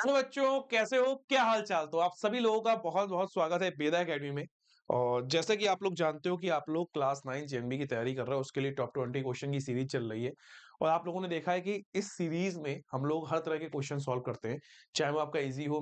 Hello बच्चों, कैसे हो? क्या हाल चाल? तो आप सभी लोगों का बहुत बहुत स्वागत है वेदा एकेडमी में। और जैसे कि आप लोग जानते हो कि आप लोग क्लास 9 जेएमबी की तैयारी कर रहे हो, उसके लिए टॉप 20 क्वेश्चन की सीरीज चल रही है। और आप लोगों ने देखा है कि इस सीरीज में हम लोग हर तरह के क्वेश्चन सॉल्व करते हैं, चाहे वो आपका इजी हो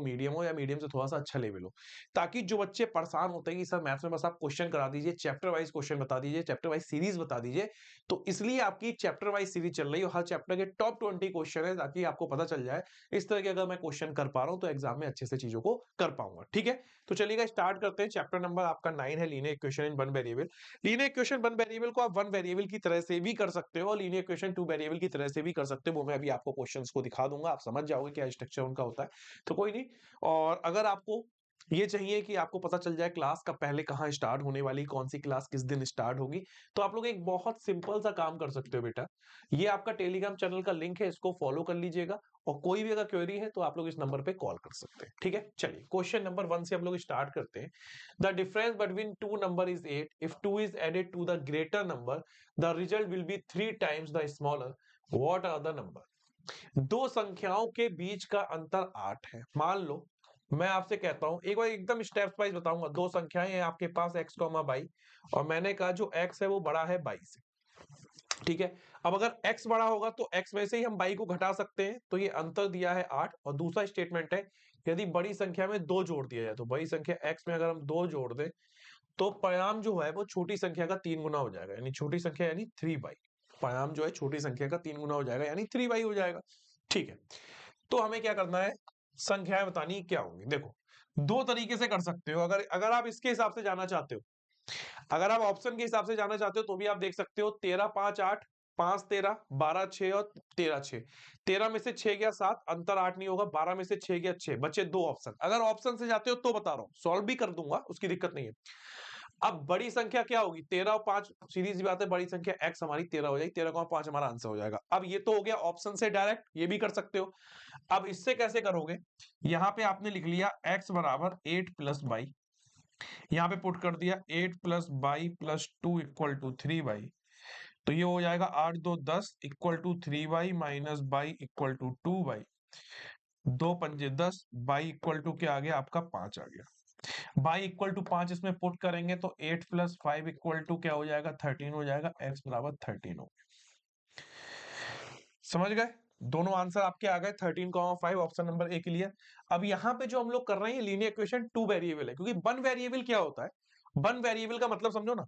या मीडियम से थोड़ा सा अच्छा लेवल हो। ताकि जो बच्चे परेशान होते हैं कि सर मैथ्स में बस आप क्वेश्चन करा दीजिए, चैप्टर वाइज क्वेश्चन बता दीजिए, चैप्टर वाइज सीरीज बता दीजिए। तो इसलिए आपकी चैप्टर वाइज सीरीज चल रही है और हर चैप्टर के टॉप 20 क्वेश्चन है, ताकि आपको पता चल जाए इस तरह के अगर मैं क्वेश्चन कर पा रहा हूं तो एग्जाम में अच्छे से चीजों को कर पाऊंगा। ठीक है, तो चलिएगा स्टार्ट करते हैं। चैप्टर नंबर आपका 9 है, linear equation in one variable. Linear equation one variable को आप वन वेरिएबल की तरह से भी कर सकते हो और लीनियर इक्वेशन टू वेरिएबल की तरह से भी कर सकते हो। वो मैं अभी आपको क्वेश्चंस को दिखा दूंगा, आप समझ जाओगे क्या स्ट्रक्चर उनका होता है। तो कोई नहीं। और अगर आपको ये चाहिए कि आपको पता चल जाए क्लास का पहले कहाँ स्टार्ट होने वाली, कौन सी क्लास किस दिन स्टार्ट होगी, तो आप लोग एक बहुत सिंपल सा काम कर सकते हो बेटा। ये आपका टेलीग्राम चैनल का लिंक है, इसको फॉलो कर लीजिएगा। और कोई भी अगर क्वेरी है तो आप लोग इस नंबर पे कॉल कर सकते हैं। ठीक है, चलिए क्वेश्चन नंबर 1 से हम लोग स्टार्ट करते हैं। The difference between two number is 8 if 2 is added to the greater number the result will be 3 times the smaller. What are the number? दो संख्याओं के बीच का अंतर 8 है। मान लो मैं आपसे कहता हूं, एक बार एकदम स्टेप्स वाइज बताऊंगा। दो संख्याएं हैं आपके पास x, y, और मैंने कहा जो x है वो बड़ा है y से। ठीक है, अब अगर x बड़ा होगा तो x में से ही हम y को घटा सकते हैं, तो ये अंतर दिया है 8। और दूसरा स्टेटमेंट है, यदि बड़ी संख्या में 2 जोड़ दिया जाए तो बड़ी संख्या x में अगर हम 2 जोड़ दें तो परिणाम जो है वो छोटी संख्या का 3 गुना हो जाएगा, यानी छोटी संख्या यानी 3y। परिणाम जो है छोटी संख्या का 3 गुना हो जाएगा, यानी 3y हो जाएगा। ठीक है, तो हमें क्या करना है, संख्याएं बतानी क्या होंगी। देखो, दो तरीके से कर सकते हो। अगर अगर आप इसके हिसाब से जाना चाहते हो, अगर आप ऑप्शन के हिसाब से जाना चाहते हो तो भी आप देख सकते हो। 13 5 8, 5 13, 12 6 और 13 6। 13 में से 6 गया 7, अंतर 8 नहीं होगा। 12 में से 6 गया 6, बचे दो ऑप्शन। अगर ऑप्शन से जाते हो तो बता रहा हूं, सॉल्व भी कर दूंगा, उसकी दिक्कत नहीं है। अब बड़ी संख्या क्या होगी? 13 और 5, सीधी सी बात है, बड़ी संख्या x हमारी 13 हो जाएगी। 13 को 5 हमारा आंसर हो जाएगा। अब ये तो हो गया ऑप्शन से डायरेक्ट, ये भी कर सकते हो। अब इससे कैसे करोगे? यहां पे आपने लिख लिया x बराबर 8 प्लस बाई, यहां पे पुट कर दिया 8 plus y plus 2 equal to 3y। तो ये हो जाएगा 8 2 10 equal to 3y minus y equal to 2y। 2 पंजे 10, बाई इक्वल टू क्या आ गया आपका 5 आ गया। बाई इक्वल टू 5 इसमें पुट करेंगे तो 8 प्लस 5 इक्वल टू क्या हो जाएगा? 13 हो जाएगा। x बराबर 13 हो गया। समझ गए? दोनों आंसर आपके आ गए, 13,5 ऑप्शन नंबर ए क्लियर। अब यहां पे जो हम लोग कर रहे हैं लीनियर इक्वेशन टू वेरिएबल है, क्योंकि वन वेरिएबल क्या होता है? वन वेरिएबल का मतलब समझो ना,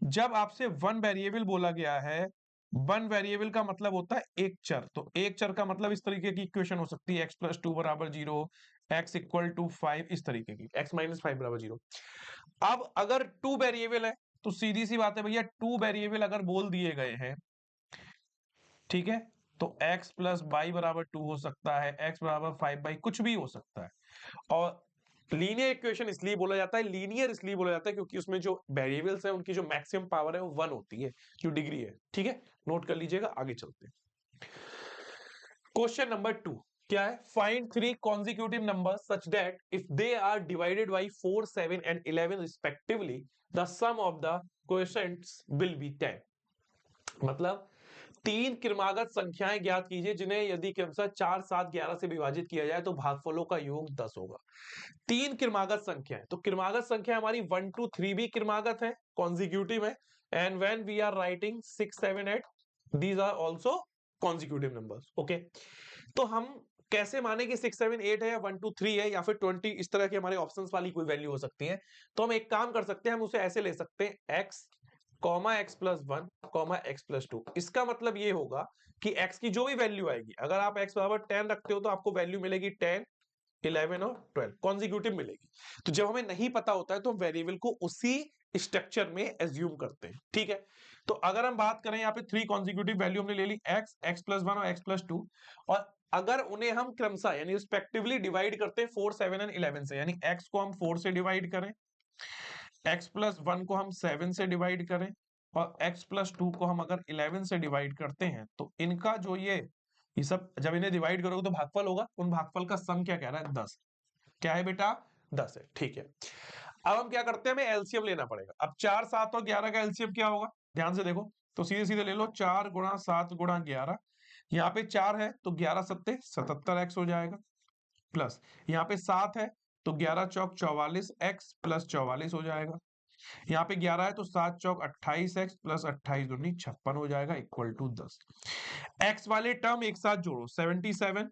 जब आपसे वन वेरिएबल बोला गया है, वन वेरिएबल का मतलब होता है एक चर। तो एक चर का मतलब इस तरीके की इक्वेशन हो सकती है, x+2 बराबर 0, x इक्वल टू 5, इस तरीके की, x-5 बराबर 0। अब अगर टू वेरिएबल है तो सीधी सी बात है भैया, टू वेरिएबल अगर बोल दिए गए हैं, ठीक है, तो x प्लस बाई बराबर 2 हो सकता है, x बराबर 5 बाई, कुछ भी हो सकता है। और लीनियर इक्वेशन इसलिए बोला जाता है, लीनियर इसलिए बोला जाता है क्योंकि उसमें जो वेरिएबल्स है उनकी जो मैक्सिमम पावर है वो 1 होती है, जो डिग्री है। ठीक है, नोट कर लीजिएगा, आगे चलते हैं। क्वेश्चन नंबर 2 क्या है? Find three consecutive number such that if they are divided by 4 7 and 11 respectively the sum of the quotients will be 10। मतलब तीन क्रमागत संख्याएं ज्ञात कीजिए जिन्हें यदि क्रमशः 4 7 11 से विभाजित किया जाए तो भागफलों का योग 10 होगा। तीन क्रमागत संख्याएं, तो क्रमागत संख्या हमारी 1 2 3 भी क्रमागत है, कॉन्जिक्यूटिव है। And when we are writing 6 7 8, these are also consecutive numbers. Okay, तो हम कैसे माने कि 6 7 8 है या 1 2 3 है या फिर 20, इस तरह के हमारे ऑप्शंस वाली कोई वैल्यू हो सकती है। तो हम एक काम कर सकते हैं, हम उसे ऐसे ले सकते हैं, x comma x+1 comma x+2। इसका मतलब ये होगा कि x की जो भी वैल्यू आएगी, अगर आप x बराबर 10 रखते हो तो आपको वैल्यू मिलेगी 10 11 और 12 कॉन्जिक्यूटिव मिलेगी। तो जब हमें नहीं पता होता है तो हम वेरिएबल को उसी स्ट्रक्चर में एज्यूम करते हैं। ठीक है, तो अगर हम बात करें, यहाँ पे थ्री कॉन्जिक्यूटिव वैल्यू हमने ले ली, x x+1 और x+2। और अगर उन्हें हम क्रमशः यानी रिस्पेक्टिवली डिवाइड करते हैं 4 7 एंड 11 से, यानी x को हम 4 से डिवाइड करें, x+1 को हम 7 से डिवाइड करें, और x+2 को हम अगर 11 से डिवाइड करते हैं, तो इनका जो ये सब जब इन्हें डिवाइड करोगे तो भागफल होगा। उन भागफल का सम क्या कह रहा है? 10। क्या है बेटा? 10 है। ठीक है, अब हम क्या करते हैं, हमें एलसीएम लेना पड़ेगा। अब 4 7 और 11 का एलसीएम क्या होगा? ध्यान से देखो, तो सीधे सीधे ले लो, 4 गुणा 7 गुणा 11। यहाँ पे 4 है तो 11 सत्ते 77x हो जाएगा। प्लस यहाँ पे 7 है तो 11 चौक 44 x प्लस 44 हो जाएगा। यहाँ पे 11 है तो 7 चौक 28 x प्लस 28 दूनी 56 हो जाएगा इक्वल टू 10। x वाले टर्म एक साथ जोड़ो 77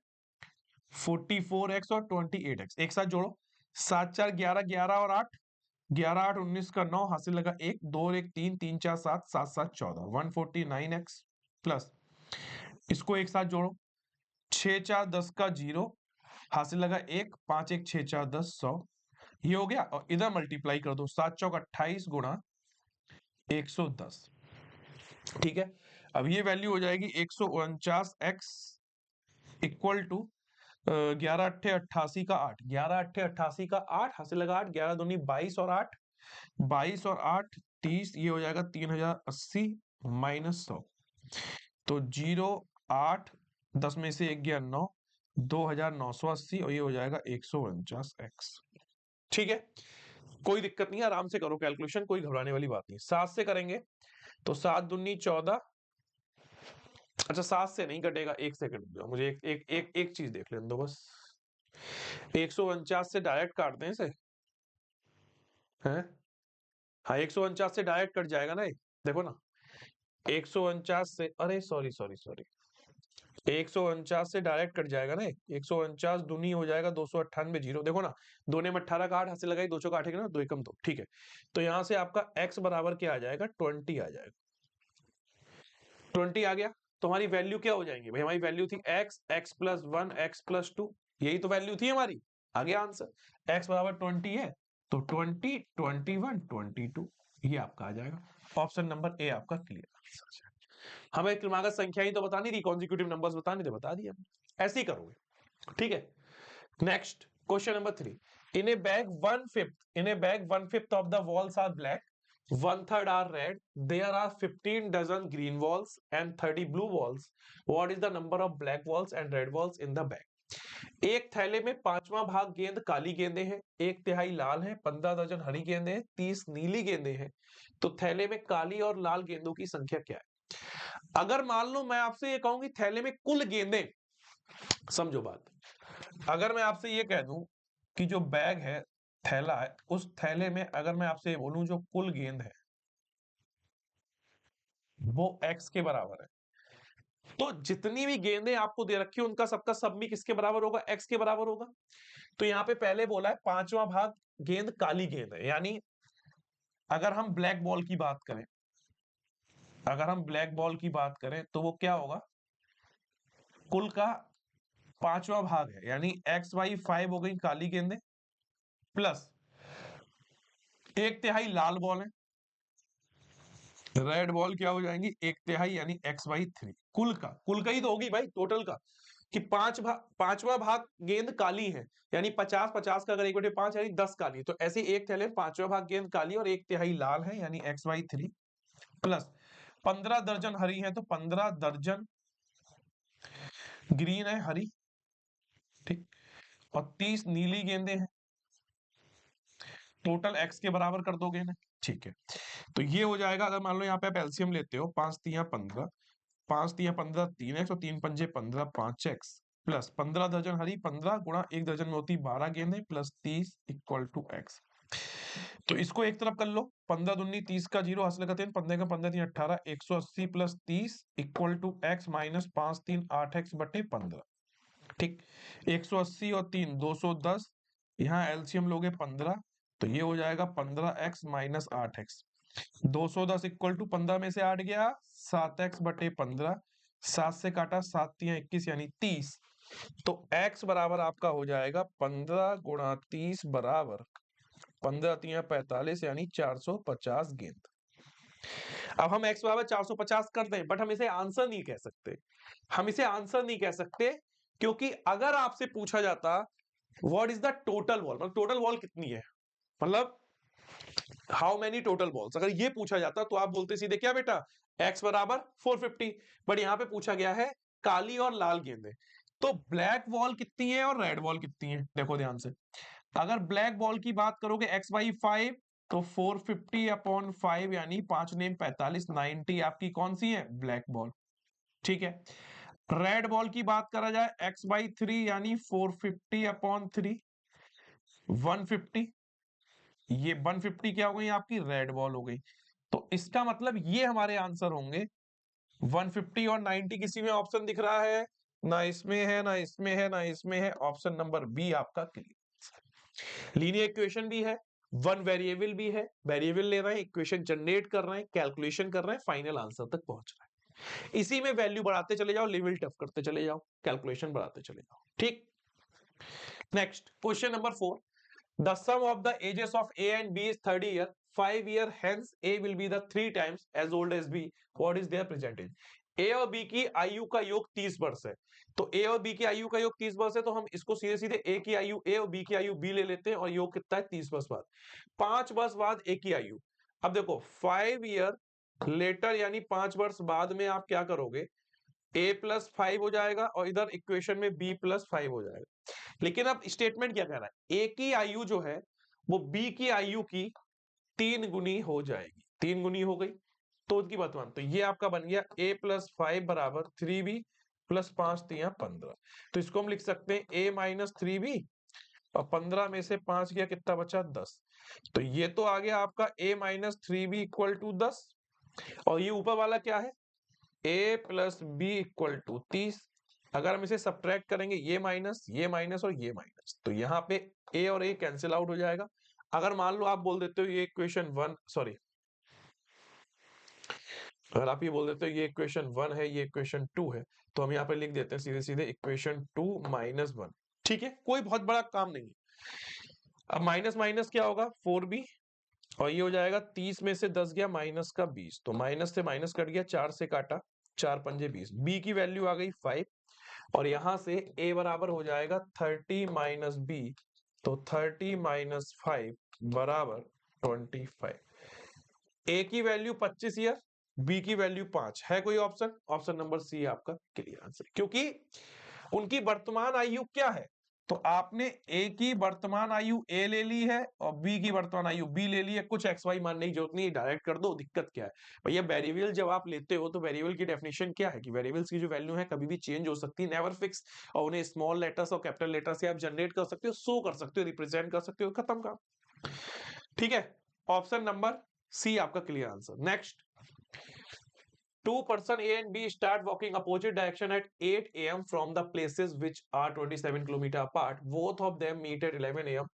44x और 28x एक साथ जोड़ो। 7 4 11 11 और 8 11 8 19 का 9 हासिल लगा 1 2 1 3 3 4 7 7 7 14 149x प्लस इसको एक साथ जोड़ो 6 4 10 का 0 हासिल लगा 1 5 1 6 4 10 100 ये हो गया। और इधर मल्टीप्लाई कर दो 7 चौक 28 गुणा 110। ठीक है, अब ये वैल्यू हो जाएगी 149x इक्वल टू 11 अट्ठे 88 का 8 11 अट्ठे 88 का 8 हासिल लगा 8 11 दूनी 22 और 8 22 और 8 30 ये हो जाएगा 3080 माइनस 100 तो 0 8 10 में से 1 गया 9 2980 और ये हो जाएगा 149x। ठीक है, कोई दिक्कत नहीं है, आराम से करो कैलकुलेशन, कोई घबराने वाली बात नहीं। 7 से करेंगे तो 7 दूनी 14, अच्छा 7 से नहीं कटेगा, 1 से कट दो, मुझे एक चीज देख लेने दो बस। 149 से डायरेक्ट काटते हैं इसे, हैं? हाँ 149 से डायरेक्ट कट जाएगा ना ये, देखो ना 149 से, अरे सॉरी सॉरी सॉरी 149 से डायरेक्ट कट जाएगा ना 149 दूनी हो जाएगा 298 जीरो, देखो ना दोने में 18 का 8 हासिल लगाई 2 का 8 ना 2 एकम 2। ठीक है, तो यहां से आपका x बराबर क्या आ जाएगा 20 आ जाएगा। 20 आ गया तो हमारी वैल्यू क्या हो जाएंगी भाई, हमारी वैल्यू थी x x plus 1 x plus 2, यही तो वैल्यू थी हमारी। आ गया आंसर, x बराबर 20 है तो 20 21 22 ये आपका आ जाएगा। ऑप्शन नंबर ए आपका क्लियर। हमें क्रमागत संख्याएं तो बतानी थी, कॉन्जिक्यूटिव नंबर्स बताने थे, बता दिया, ऐसे ही करोगे। ठीक है, next question number 3। In a bag 1/5 of the balls are black, 1/3 are red, there are 15 dozen green walls and 30 blue walls. What is the number of black walls and red walls in the bag? एक थैले में 5वां भाग गेंद काली गेंदें हैं, 1/3 लाल है, 15 दर्जन हरी गेंदें हैं, 30 नीली गेंदें हैं, तो थैले में काली और लाल गेंदों की संख्या क्या है? अगर मान लो मैं आपसे ये कहूं कि थैले में कुल गेंदें, समझो बात, अगर मैं आपसे ये कह दूं कि जो बैग है, थैला है, उस थैले में अगर मैं आपसे ये बोलूं जो कुल गेंद है वो x के बराबर है, तो जितनी भी गेंदें आपको दे रखी है उनका सबका सब में किसके बराबर होगा, x के बराबर होगा। तो यहाँ पे पहले बोला है 5वां भाग गेंद काली गेंद है, यानी अगर हम ब्लैक बॉल की बात करें, अगर हम ब्लैक बॉल की बात करें तो वो क्या होगा, कुल का 5वां भाग है, यानी x/5 हो गई काली गेंदें प्लस 1/3 लाल बॉल है, रेड बॉल क्या हो जाएंगी 1/3 यानी x/3। कुल का ही तो होगी भाई, टोटल का, कि 5वां भाग गेंद काली है, यानी 50 50 का अगर 1/5 यानी 10 काली, तो ऐसे एक थैले 5वां भाग गेंद काली और 1/3 लाल है यानी x/3 प्लस 15 दर्जन हरी है तो 15 दर्जन ग्रीन है हरी, ठीक, और 30 नीली गेंदें हैं, टोटल x के बराबर कर दोगे ना। ठीक है, तो ये हो जाएगा, अगर मान लो यहाँ पे आप एलसीएम लेते हो 5 3 15, 5 3 15 3x और 3 पंजे 15 5x प्लस 15 दर्जन हरी 15 गुणा 1 दर्जन में होती 12 गेंदें प्लस 30 इक्वल टू x। तो इसको एक तरफ कर लो, 15 दूनी 30 का 0 हासिल करते हैं, 15 का 15 3 18 180 plus 30 equal to x minus 5 3 8x बटे 15। ठीक, 180 और 3 210, यहाँ एलसीएम लोगे 15 तो ये हो जाएगा 15x minus 8x। 210 equal to 15 में से 8 गया 7x बटे 15, 7 से काटा 7 तिया 21 यानी 30, तो x बराबर आपका हो जाएगा 15 गुणा 30 बराबर 15 तिया 45 यानी 450 गेंद। अब हम x बराबर 450 कर दें, बट हम इसे आंसर नहीं कह सकते, हम इसे आंसर नहीं कह सकते, क्योंकि अगर आपसे पूछा जाता what is the total wall, मतलब टोटल वॉल कितनी है, मतलब हाउ मेनी टोटल बॉल्स, अगर ये पूछा जाता तो आप बोलते सीधे क्या बेटा x बराबर 450, बट यहां पे पूछा गया है काली और लाल गेंदें, तो ब्लैक बॉल कितनी है और रेड बॉल कितनी है, देखो ध्यान से, अगर ब्लैक बॉल की बात करोगे x/5 तो 450 अपॉन 5 यानी 5 नेम 45 90 आपकी कौन सी है ब्लैक बॉल। ठीक है, रेड बॉल की बात करा जाए x/3 यानी 450/3 150, ये 150 क्या हो गई आपकी रेड बॉल हो गई। तो इसका मतलब ये हमारे आंसर होंगे 150 और 90। किसी में ऑप्शन दिख रहा है? ना इसमें है, ना इसमें है, ना इसमें है। ऑप्शन नंबर बी आपका क्लियर। लीनियर इक्वेशन भी है, वन वेरिएबल भी है, वेरिएबल ले रहे हैं, इक्वेशन जनरेट कर रहे हैं, कैलकुलेशन कर रहे हैं, फाइनल आंसर तक पहुंच रहे हैं। इसी में वैल्यू बढ़ाते चले जाओ, लेवल टफ करते चले जाओ, कैलकुलेशन बढ़ाते चले जाओ। ठीक, next question number 4। The sum of the ages of A and B is 30 year, 5 year, hence A will be the 3 times as old as B. What is their present age? A और B की आयु का योग 30 वर्ष है। तो A और B की आयु का योग 30 वर्ष है, तो हम इसको सीधे सीधे A की आयु A और B की आयु B ले लेते हैं, और योग कितना है 30 वर्ष बाद। 5 वर्ष बाद A की आयु। अब देखो 5 ईयर लेटर यानी 5 वर्ष बाद में आप क्या करोगे, A+5 हो जाएगा और इधर इक्वेशन में B+5 हो जाएगा। लेकिन अब स्टेटमेंट क्या कह रहा है, ए की आयु जो है वो बी की आयु की 3 गुनी हो जाएगी, 3 गुनी हो गई तो उनकी वर्तमान। तो ये आपका बन गया A+5 बराबर 3B प्लस 5×3=15। तो इसको हम लिख सकते हैं A-3B, और 15 में से 5 गया, कितना बचा 10। तो ये तो आ गया आपका A-3B = 10, और ये ऊपर वाला क्या है A+B = 30। अगर हम इसे सब्ट्रैक्ट करेंगे, ये माइनस और ये माइनस, तो यहाँ पे ए और ए कैंसिल आउट हो जाएगा। अगर मान लो आप बोल देते हो ये इक्वेशन 1, सॉरी, अगर आप ये बोल देते हो ये इक्वेशन 1 है, ये इक्वेशन 2 है, तो हम यहाँ पे लिख देते हैं सीधे सीधे इक्वेशन 2 - 1। ठीक है, कोई बहुत बड़ा काम नहीं है। अब माइनस माइनस क्या होगा 4B, और ये हो जाएगा 30 में से 10 गया माइनस का 20, तो माइनस से माइनस कट गया, 4 से काटा, 4×5 = 20। बी की वैल्यू आ गई 5, और यहां से a बराबर हो जाएगा 30 - b, तो 30 - 5 बराबर 25। a की वैल्यू 25 ईयर, b की वैल्यू 5 है। कोई ऑप्शन? ऑप्शन नंबर सी आपका क्लियर आंसर, क्योंकि उनकी वर्तमान आयु क्या है, तो आपने a की वर्तमान आयु a ले ली है और b की वर्तमान आयु b ले ली है। कुछ एक्स वाई मानने की जरूरत नहीं, डायरेक्ट कर दो। दिक्कत क्या है भैया, वेरिएबल जब आप लेते हो तो वेरिएबल की डेफिनेशन क्या है कि वेरिएबल्स की जो वैल्यू है कभी भी चेंज हो सकती है, नेवर फिक्स, और उन्हें स्मॉल लेटर्स और कैपिटल लेटर से आप जनरेट कर सकते हो, शो कर सकते हो, रिप्रेजेंट कर सकते हो, खत्म काम। ठीक है, ऑप्शन नंबर सी आपका clear answer. Next, two person A and B start walking opposite direction at 8 a.m. from the places which are 27 kilometer apart. Both of them meet at 11 a.m.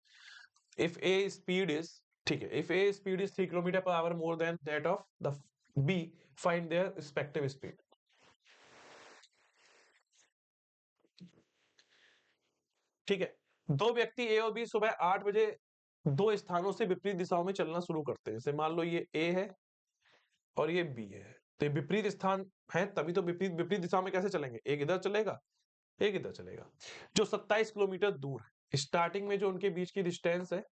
If A speed is, ठीक है, if A speed is 3 km/h more than that of the B, find their respective speed. ठीक है, दो व्यक्ति A और B सुबह 8 बजे दो स्थानों से विपरीत दिशाओं में चलना शुरू करते हैं। जैसे मान लो ये A है और ये B है, तो ये विपरीत स्थान है, तभी तो विपरीत विपरीत दिशा में कैसे चलेंगे, एक इधर चलेगा, एक इधर चलेगा। जो 27 किलोमीटर दूर है, स्टार्टिंग में जो उनके बीच की डिस्टेंस है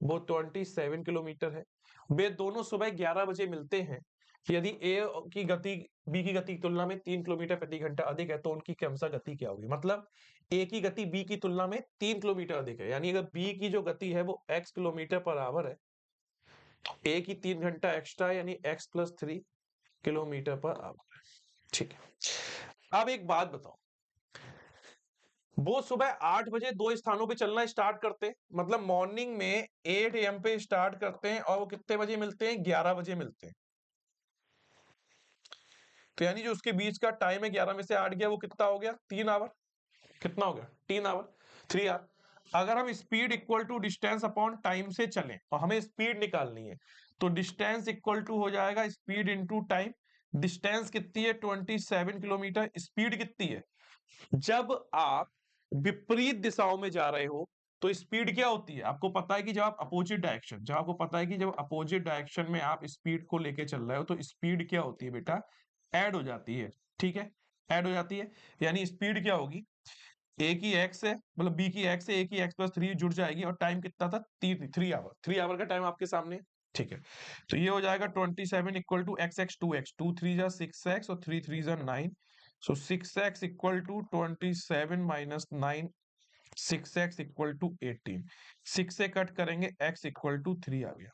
वो 27 किलोमीटर है। वे दोनों सुबह 11 बजे मिलते हैं। यदि ए की गति बी की गति की तुलना में 3 किलोमीटर प्रति घंटा अधिक है, तो उनकी क्रमशः गति क्या होगी। मतलब ए की गति बी की तुलना में 3 किलोमीटर अधिक है, यानी अगर बी की जो गति है वो x किलोमीटर/आवर है, तो ए की 3 घंटा एक्स्ट्रा यानी x+3 किलोमीटर/आवर है। ठीक है, अब एक बात बताओ, वो सुबह 8 बजे दो स्थानों पे चलना स्टार्ट करते हैं, मतलब मॉर्निंग में 8 AM पे स्टार्ट करते हैं, और वो कितने बजे मिलते हैं, 11 बजे मिलते हैं। तो यानी जो उसके बीच का टाइम है 11 में से 8 गया, वो कितना हो गया 3 आवर। कितना हो गया 3 आवर, 3 आवर। अगर हम speed equal to distance upon time से चलें और हमें स्पीड निकालनी है, तो डिस्टेंस इक्वल टू हो जाएगा स्पीड इंटू टाइम। डिस्टेंस कितनी है 27 किलोमीटर, स्पीड कितनी है। जब आप विपरीत दिशाओं में जा रहे हो तो स्पीड क्या होती है, आपको पता है कि जब आप अपोजिट डायरेक्शन, जब आपको पता है कि जब अपोजिट डायरेक्शन में आप स्पीड को लेके चल रहे हो तो स्पीड क्या होती है बेटा, ऐड हो जाती है। ठीक है, ऐड हो जाती है, यानी स्पीड क्या होगी, ए की एक्स है, मतलब बी की एक्स है, ए की x+3 जुड़ जाएगी, और टाइम कितना था 3 आवर, 3 आवर का टाइम आपके सामने। ठीक है, तो ये हो जाएगा 27 इक्वल टू x 2x, 2 3 जा 6x और 3 3 जा 9। So 6x equal to 27 minus 9, 6x equal to 18। 6 से कट करेंगे x इक्वल टू 3 आ गया।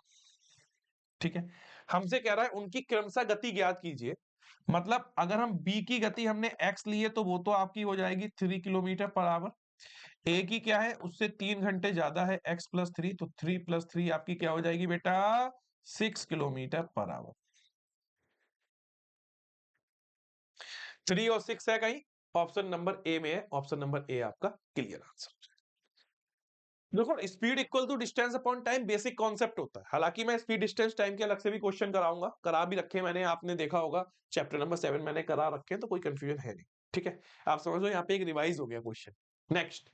ठीक है, हमसे कह रहा है उनकी क्रमशः गति ज्ञात कीजिए। मतलब अगर हम बी की गति हमने एक्स ली है तो वो तो आपकी हो जाएगी 3 किलोमीटर पर आवर। ए की क्या है, उससे 3 घंटे ज्यादा है, एक्स प्लस 3, तो 3 प्लस 3 आपकी क्या हो जाएगी बेटा, 6 किलोमीटर पर आवर। 3 और 6 है कहीं, ऑप्शन नंबर ए में है, ऑप्शन नंबर ए आपका क्लियर आंसर। देखो, speed equal to distance upon time basic concept होता है। हालांकि मैं स्पीड डिस्टेंस टाइम के अलग से भी क्वेश्चन कराऊंगा, करा भी रखे मैंने, आपने देखा होगा चैप्टर नंबर 7 मैंने करा रखे हैं, तो कोई कंफ्यूजन है नहीं। ठीक है, आप समझ लो यहाँ पे एक रिवाइज हो गया question. Next,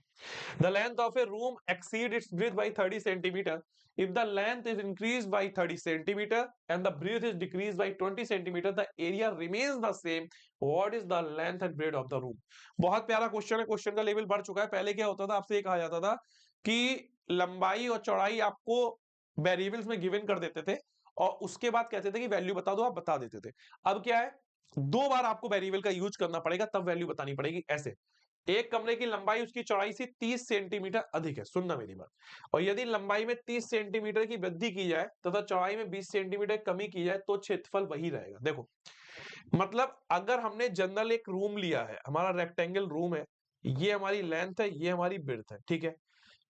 the length of a room exceeds its breadth by 30 centimeter if the length is increased by 30 centimeter and the breadth is decreased by 20 centimeter, the area remains the same, what is the length and breadth of the room। बहुत प्यारा question है, question का level बढ़ चुका है। पहले क्या होता था, आपसे ये कहा जाता था कि लंबाई और चौड़ाई आपको वेरिएबल्स में गिवन कर देते थे और उसके बाद कहते थे कि वैल्यू बता दो, आप बता देते थे। अब क्या है, 2 बार आपको वेरिएबल का यूज करना पड़ेगा, तब वैल्यू बतानी पड़ेगी। ऐसे, एक कमरे की लंबाई उसकी चौड़ाई से 30 सेंटीमीटर अधिक है, सुनना मेरी बात, और यदि लंबाई में 30 सेंटीमीटर की वृद्धि की जाए तथा चौड़ाई में 20 सेंटीमीटर कमी की जाए तो क्षेत्रफल वही रहेगा। देखो, मतलब अगर हमने जनरल एक रूम लिया है, हमारा रेक्टेंगल रूम है, ये हमारी लेंथ है, ये हमारी विड्थ है, ठीक है,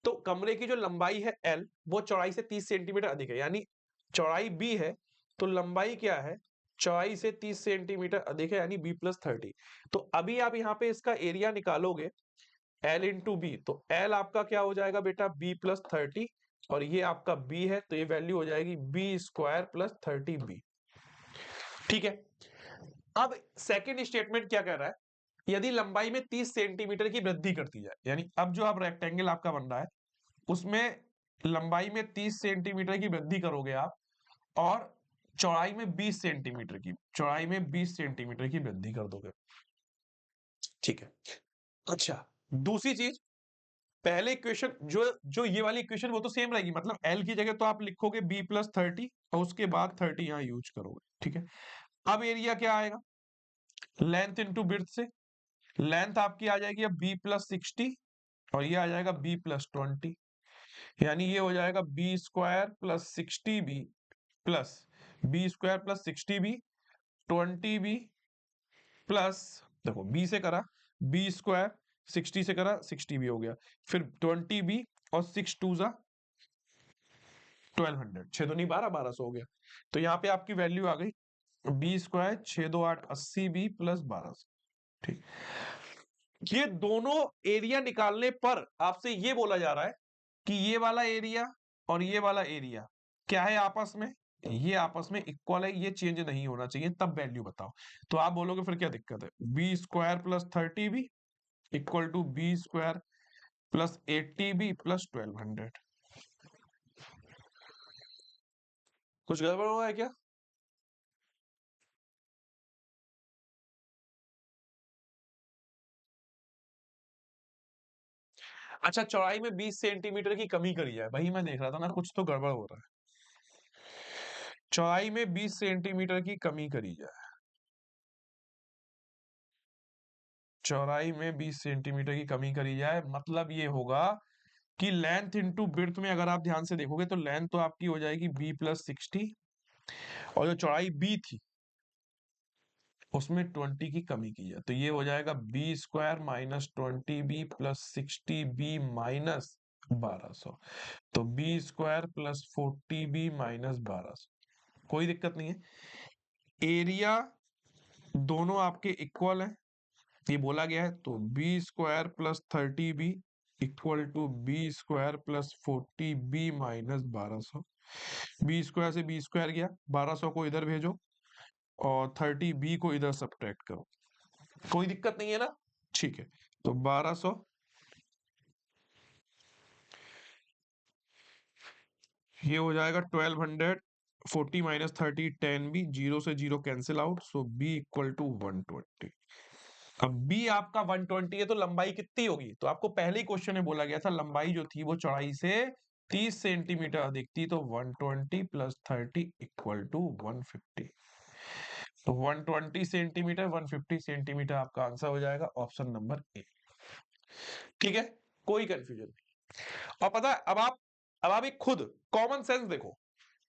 तो कमरे की जो लंबाई है एल, वो चौड़ाई से 30 सेंटीमीटर अधिक है, यानी चौड़ाई बी है तो लंबाई क्या है, चौड़ाई से 30 सेंटीमीटर अधिक है, यानी बी प्लस 30। तो अभी आप यहाँ पे इसका एरिया निकालोगे एल इंटू बी, तो एल आपका क्या हो जाएगा बेटा, बी प्लस 30, और ये आपका बी है, तो ये वैल्यू हो जाएगी बी स्क्वायर प्लस 30 बी। ठीक है, अब सेकेंड स्टेटमेंट क्या कह रहा है, यदि लंबाई में 30 सेंटीमीटर की वृद्धि करती जाए, यानी अब जो आप रेक्टेंगल आपका बन रहा है उसमें लंबाई में 30 सेंटीमीटर की वृद्धि करोगे आप, और चौड़ाई में 20 सेंटीमीटर की, चौड़ाई में 20 सेंटीमीटर की वृद्धि कर दोगे। ठीक है, अच्छा, दूसरी चीज, पहले इक्वेशन जो जो ये वाली इक्वेशन वो तो सेम रहेगी, मतलब एल की जगह तो आप लिखोगे बी प्लस 30 और उसके बाद 30 यहां यूज करोगे। ठीक है, अब एरिया क्या आएगा, लेंथ इंटू विड्थ से, लेंथ आपकी आ जाएगी अब बी प्लस 60 और ये आ जाएगा बी प्लस 20, यानी ये हो जाएगा B square plus 60 B plus B square plus 60 B, 20 B plus, देखो बी से करा बी स्क्वायर, 60 से करा 60 बी हो गया, फिर 20 बी और 6 टू जा 1200, 6 दो नहीं 12, 1200 हो गया। तो यहाँ पे आपकी वैल्यू आ गई बी स्क्वायर 6 दो 8 80 बी प्लस 1200। ठीक, ये दोनों एरिया निकालने पर आपसे ये बोला जा रहा है कि ये वाला एरिया और ये वाला एरिया क्या है आपस में, ये आपस में इक्वल है, ये चेंज नहीं होना चाहिए, तब वैल्यू बताओ। तो आप बोलोगे फिर क्या दिक्कत है, B square plus 30 B equal to B square plus 80 B plus 1200। कुछ गड़बड़ हुआ है क्या? अच्छा, चौड़ाई में 20 सेंटीमीटर की कमी करी है, वही मैं देख रहा था ना, कुछ तो गड़बड़ हो रहा है। चौड़ाई में 20 सेंटीमीटर की कमी करी जाए, चौड़ाई में 20 सेंटीमीटर की कमी करी जाए, मतलब ये होगा कि लेंथ इंटू विड्थ में अगर आप ध्यान से देखोगे तो लेंथ तो आपकी हो जाएगी बी प्लस 60 और जो चौड़ाई बी थी उसमें 20 की कमी की जाए, तो ये हो जाएगा B square minus 20 B plus 60 B minus 1200, तो B square plus 40 B minus 1200। कोई दिक्कत नहीं है, एरिया दोनों आपके इक्वल है, ये बोला गया है, तो B square plus 30 B equal to B square plus 40 B minus 1200। B square से बी स्क्वायर गया, 1200 को इधर भेजो और 30 बी को इधर सब्ट्रैक्ट करो, कोई दिक्कत नहीं है ना। ठीक है, तो 1200, ये हो जाएगा 1200, 40 माइनस 30 10 बी, जीरो से zero cancel out, so B equal to 120। अब बी आपका 120 है तो लंबाई कितनी होगी, तो आपको पहले ही क्वेश्चन में बोला गया था लंबाई जो थी वो चौड़ाई से 30 सेंटीमीटर अधिक थी, तो 120 प्लस 30 इक्वल टू 150, तो 120 सेंटीमीटर 150 सेंटीमीटर आपका आंसर हो जाएगा, ऑप्शन नंबर ए। ठीक है, कोई कंफ्यूजन नहीं। और पता है, अब आप एक खुद कॉमन सेंस देखो,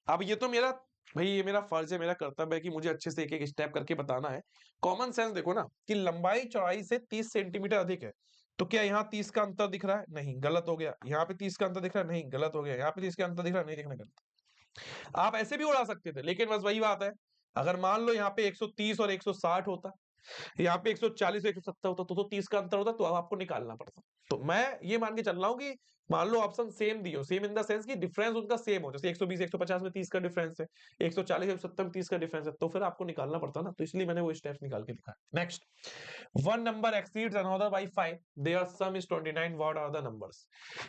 अब ये तो मेरा भाई ये मेरा फर्ज है, मेरा कर्तव्य है कि मुझे अच्छे से एक एक स्टेप करके बताना है। कॉमन सेंस देखो ना कि लंबाई चौड़ाई से 30 सेंटीमीटर अधिक है, तो क्या यहाँ 30 का अंतर दिख रहा है? नहीं, गलत हो गया। यहाँ पे 30 का अंतर दिख रहा है? नहीं, गलत हो गया। यहाँ पे 30 का अंतर दिख रहा है? नहीं दिखना, गलत। आप ऐसे भी उड़ा सकते थे, लेकिन बस वही बात है, अगर मान लो यहाँ पे 130 और 160 होता, यहाँ पे 140 170 होता, तो 30 का अंतर होता, तो अब आपको निकालना पड़ता। तो मैं ये मान के चल रहा हूँ कि मान लो ऑप्शन सेम दिए हो, सेम इन द सेंस कि डिफरेंस उनका सेम हो, जैसे 120 150 में 30 का डिफरेंस है, 140 170 में 30 का डिफरेंस है, तो फिर आपको निकालना पड़ता ना, तो इसलिए मैंने वो स्टेप्स निकाल के दिखाया। Next, one number exceeds another by 5, their sum is 29, what are the numbers?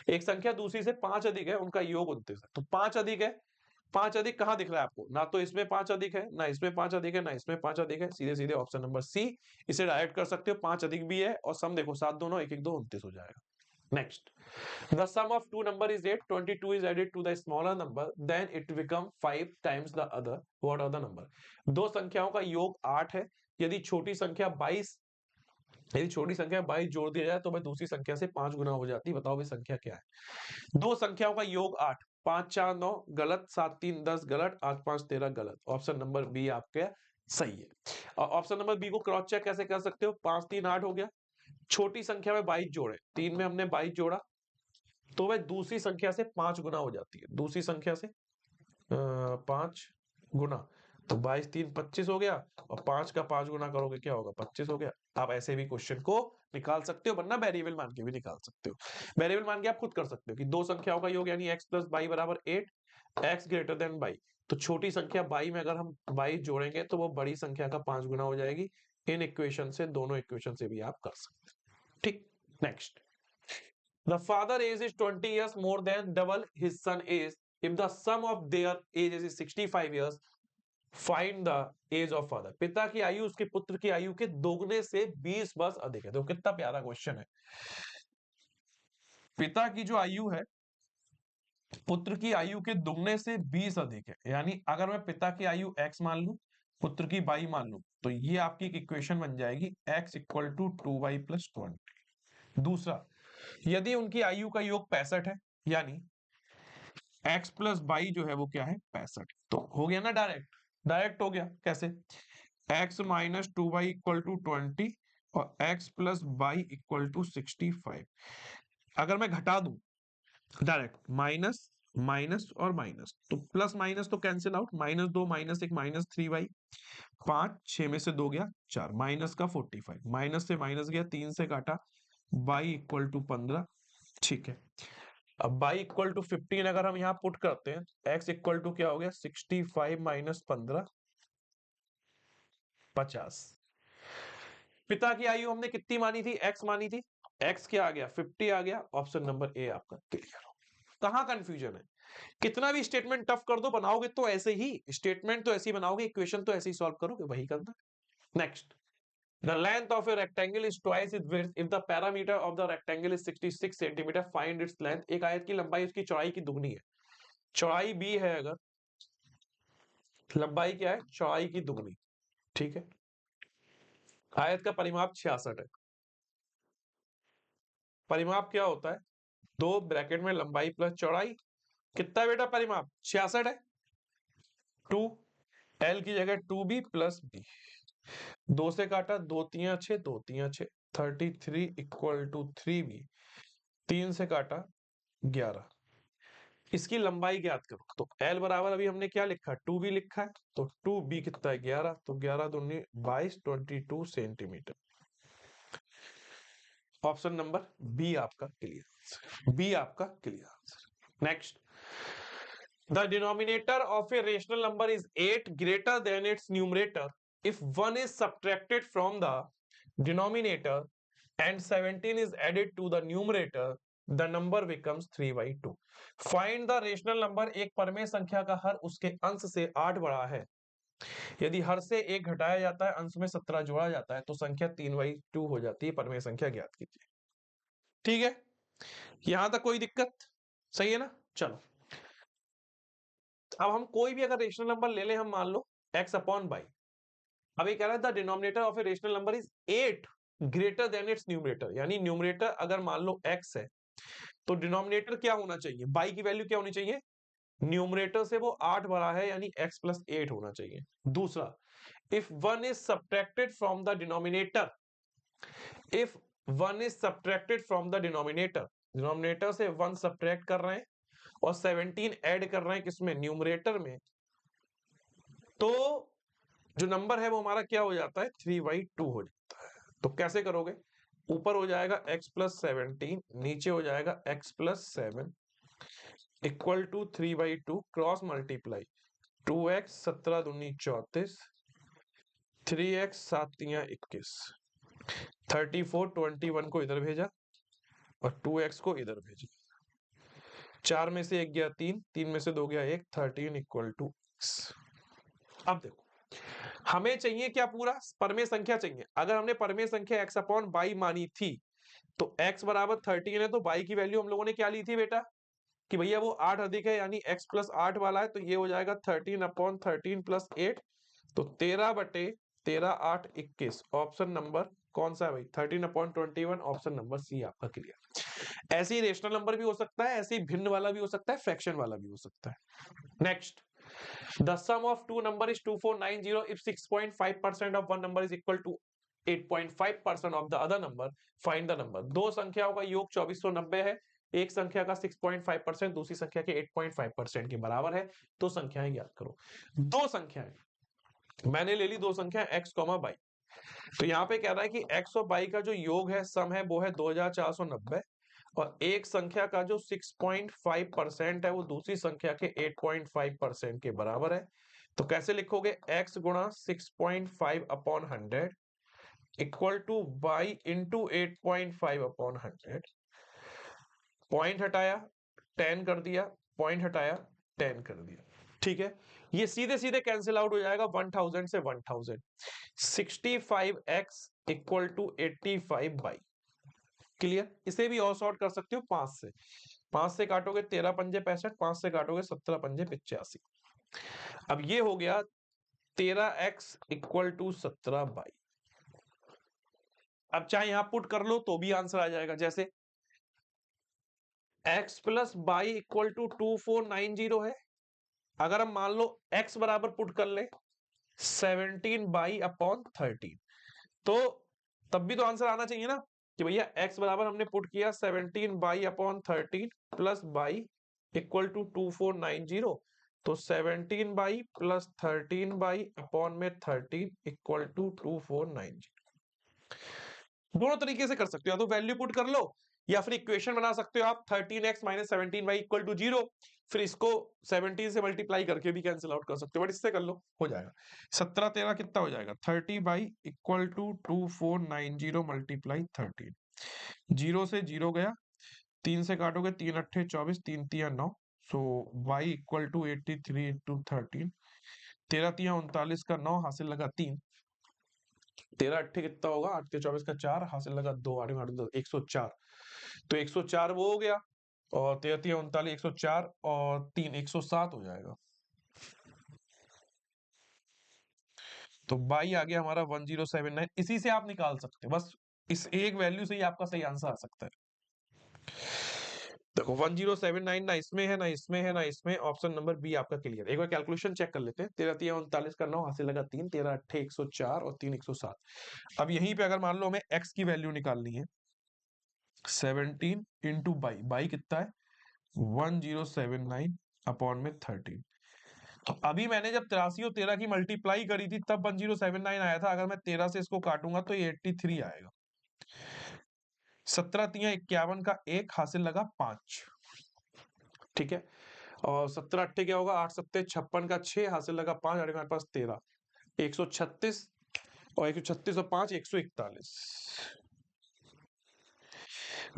एक संख्या दूसरी से 5 अधिक है, उनका योग 29 है। तो 5 अधिक है, 5 अधिक कहां दिख रहा है आपको? ना तो इसमें 5 अधिक है, ना इसमें 5 अधिक है, ना इसमें 5 अधिक है, सीधे सीधे ऑप्शन नंबर सी। इसे डायरेक्ट कर सकते हो, 5 अधिक भी है और सम देखो 7 दोनों 1 1 2 29 हो जाएगा। Next, the sum of two number is 8, 22 is added to the smaller number, then it become 5 times the other, what are the number? दो संख्याओं का योग 8 है, यदि छोटी संख्या 22, यदि छोटी संख्या 22 जोड़ दिया जाए तो वह दूसरी संख्या से 5 गुना हो जाती है। बताओ भाई संख्या क्या है? दो संख्याओं का योग 8, 5 4 9 गलत, 7 3 10 गलत, 8 5 13 गलत। ऑप्शन नंबर बी आपके सही है। और ऑप्शन नंबर बी को क्रॉस चेक कैसे कर सकते हो? 5 3 8 हो गया, छोटी संख्या में 22 जोड़े, 3 में हमने 22 जोड़ा, तो वह दूसरी संख्या से 5 गुना हो जाती है, दूसरी संख्या से 5 गुना, तो 22 3 25 हो गया, और 5 का 5 गुना करोगे क्या होगा? 25 हो गया। आप ऐसे भी क्वेश्चन को निकाल सकते हो, वरना वेरिएबल मान के भी निकाल सकते हो। वेरिएबल मान के आप खुद कर सकते हो कि दो संख्याओं का योग यानी x प्लस 22 बराबर 8, x ग्रेटर देन 22, तो छोटी संख्या 22 में अगर हम 22 जोड़ेंगे तो वो बड़ी संख्या का 5 गुना हो जाएगी। इन इक्वेशन से, दोनों इक्वेशन से भी आप कर सकते हैं। ठीक, next, the father age is 20 years more than double his son age. If the sum of their ages is 65 years, find the age of father. पिता की आयु उसके पुत्र की आयु के दोगुने से 20 वर्ष अधिक है। तो कितना प्यारा क्वेश्चन है। पिता की जो आयु है पुत्र की आयु के दुगने से 20 अधिक है, यानी अगर मैं पिता की आयु x मान लूं, पुत्र की y मान लूं, तो ये आपकी एक इक्वेशन बन जाएगी x equal to 2y plus 20। दूसरा, यदि उनकी आयु का योग 65 है, यानी x प्लस बाई जो है वो क्या है? 65। तो हो गया ना, डायरेक्ट डायरेक्ट हो गया। कैसे? x minus 2y equal to 20 और x plus y equal to 65। अगर मैं घटा दूं डायरेक्ट, माइनस माइनस और माइनस, तो प्लस माइनस तो cancel out, minus 2 minus 1 minus 3y, 5 6 में से 2 गया 4, माइनस का 45, माइनस से माइनस गया, 3 से काटा, y इक्वल टू 15। ठीक है, अब y इक्वल टू 15 अगर हम यहाँ पुट करते हैं, x इक्वल टू क्या हो गया? 65 माइनस 15, 50। पिता की आयु हमने कितनी मानी थी? x मानी थी, x क्या आ गया? 50 आ गया। ऑप्शन नंबर ए आपका क्लियर। कहां कंफ्यूजन है? कितना भी स्टेटमेंट टफ कर दो, बनाओगे तो ऐसे ही, स्टेटमेंट तो ऐसे ही बनाओगे, इक्वेशन तो ऐसे ही सॉल्व करोगे, वही करना। Next, the length of a rectangle is twice its width if the parameter of the rectangle is 66 cm, find its length। एक आयत की लंबाई उसकी चौड़ाई की दुगनी है, चौड़ाई b है, अगर लंबाई क्या है? चौड़ाई की दुगनी। ठीक है, आयत का परिमाप 66 है। परिमाप क्या होता है? दो ब्रैकेट में लंबाई प्लस चौड़ाई, कितना है बेटा परिमाप? 66 है। 2 l की जगह 2b प्लस b, 2 से काटा, 2 3 6, 2 3 6, 33 इक्वल टू 3b, 3 से काटा 11। इसकी लंबाई ज्ञात करो, तो l बराबर अभी हमने क्या लिखा? 2b लिखा है, तो 2b कितना है? 11, तो 11 दूनी 22, 22 सेंटीमीटर। ऑप्शन नंबर बी आपका क्लियर, बी आपका clear. Next, the denominator of a rational number is 8 greater than it's numerator if 1 is subtracted from the denominator and 17 is added to the numerator, the number becomes 3/2। find the rational number। एक परमेय संख्या का हर उसके अंश से 8 बड़ा है, यदि हर से 1 घटाया जाता है, अंश में 17 जोड़ा जाता है, तो संख्या 3/2 हो जाती है। परमेय संख्या ज्ञात कीजिए। ठीक है, यहां तक कोई दिक्कत? सही है ना? चलो, अब हम कोई भी अगर रेशनल नंबर ले लें, हम मान लो x अपॉन बाई, अब ये कह रहा है the denominator of a rational number is 8 greater than it's numerator, यानी न्यूमरेटर अगर मान लो x है, तो डिनोमिनेटर क्या होना चाहिए? बाई की वैल्यू क्या होनी चाहिए? न्यूमरेटर से वो 8 बड़ा है, यानी x प्लस 8 होना चाहिए। दूसरा, if 1 is subtracted from the denominator, if 1 is subtracted from the denominator, denominator से 1 सब्ट्रैक्ट कर रहे हैं और 17 ऐड कर रहे हैं किसमें, न्यूमरेटर में, तो जो नंबर है वो हमारा क्या हो जाता है, 3/2 हो जाता है। तो कैसे करोगे, ऊपर हो जाएगा x प्लस 17, नीचे हो जाएगा x plus 7 equal to 3/2, cross multiply 2x 17 दूनी 34, 3x 7 तिया 21, 34 21 को इधर भेजा और 2x को इधर भेजा, 4 में से 1 गया 3, 3 में से 2 गया 1, 13 इक्वल टू x। अब देखो हमें चाहिए क्या, पूरा परमेय संख्या चाहिए। अगर हमने परमेय संख्या x अपॉन बाई मानी थी तो x बराबर 13 है, तो बाई की वैल्यू हम लोगों ने क्या ली थी बेटा, कि भैया वो 8 अधिक है, यानी x प्लस 8 वाला है, तो ये हो जाएगा 13 अपॉन 13 प्लस 8, तो 13/13 8 21। ऑप्शन नंबर कौन सा है भाई, 13 अपॉन 21, ऑप्शन नंबर सी आपका क्लियर। ऐसे ही रेशनल नंबर भी हो सकता है, ऐसे ही भिन्न वाला भी हो सकता है, फ्रैक्शन वाला भी हो सकता है। Next, the sum of two number is 2490 if 6.5% of one number is equal to 8.5% of the other number, find the number। दो संख्याओं का योग 2490 है, एक संख्या का 6.5% दूसरी संख्या के 8.5% के बराबर है, तो संख्याएं ज्ञात करो। दो संख्याएं मैंने ले ली, दो संख्या x, y, तो यहाँ पे कह रहा है कि x और y का जो योग है, सम है, वो है 2490, और एक संख्या का जो 6.5% है वो दूसरी संख्या के 8.5% के बराबर है। तो कैसे लिखोगे, x गुणा 6.5 upon 100 equal to y into 8.5 upon 100, point हटाया 10 कर दिया, पॉइंट हटाया 10 कर दिया, ठीक है। ये सीधे सीधे कैंसिल आउट हो जाएगा, 1000 से 1000, 65x equal to 85y। Clear. इसे भी और सॉर्ट कर सकते हो 5 से काटोगे 13 पंजे 65, 5 से काटोगे 17 पंजे 85। अब ये हो गया 13x इक्वल टू 17y। अब चाहे यहां पुट कर लो तो भी आंसर आ जाएगा, जैसे x plus y equal to 2490 है, अगर हम मान लो x बराबर पुट कर ले 17/13, तो तब भी तो आंसर आना चाहिए ना, कि भैया x बराबर हमने पुट किया 17/13 प्लस बाई इक्वल टू 2490, तो 17 प्लस 13 अपॉन में 13 इक्वल टू 2490। दोनों तरीके से कर सकते हो, या तो वैल्यू पुट कर लो या फिर इक्वेशन बना सकते हो आप, 13x minus 17y equal to 0, फिर इसको 17 से मल्टीप्लाई करके भी कैंसिल आउट कर सकते हो, बट इससे कर लो, हो जाएगा 17 13 कितना हो जाएगा, 30 इक्वल टू 2490 मल्टीप्लाई 13, 0 से 0 गया, 3 से काटोगे 3 अट्ठे 24, 3 तिया 9, सो y इक्वल टू 83 इंटू 13, 13 तिया 39 का 9 हासिल लगा 3, 13 अट्ठे कितना होगा, 8 के 24 का 4 हासिल लगा 2, 8 8 2 104, तो 104 वो हो गया, और 13 तिया 39 104 और 3 107 हो जाएगा। तो बाई आ गया हमारा 1079। इसी से आप निकाल सकते हो, बस इस एक वैल्यू से ही आपका सही आंसर आ सकता है। देखो 1079 ना इसमें है, ना इसमें है, ना इसमें, ऑप्शन नंबर बी आपका क्लियर। एक बार कैलकुलेशन चेक कर लेते हैं, 13 तिया 39 का 9 हासिल लगा 3, 13 अट्ठे 104 और 3 107। अब यहीं पे अगर मान लो हमें x की वैल्यू निकालनी है, 17 इंटू बाई, बाई कितना है 1079 अपॉन में 13। तो अभी मैंने जब 83 और 13 की मल्टीप्लाई करी थी तब 1079 आया था, अगर मैं 13 से इसको काटूंगा तो ये 83 आएगा। 17 तिया 51 का 1 हासिल लगा 5, ठीक है, और 17 अट्ठे क्या होगा, 8 सत्ते 56 का 6 हासिल लगा 5, और हमारे पास 13, 136, और 136 और 5 141।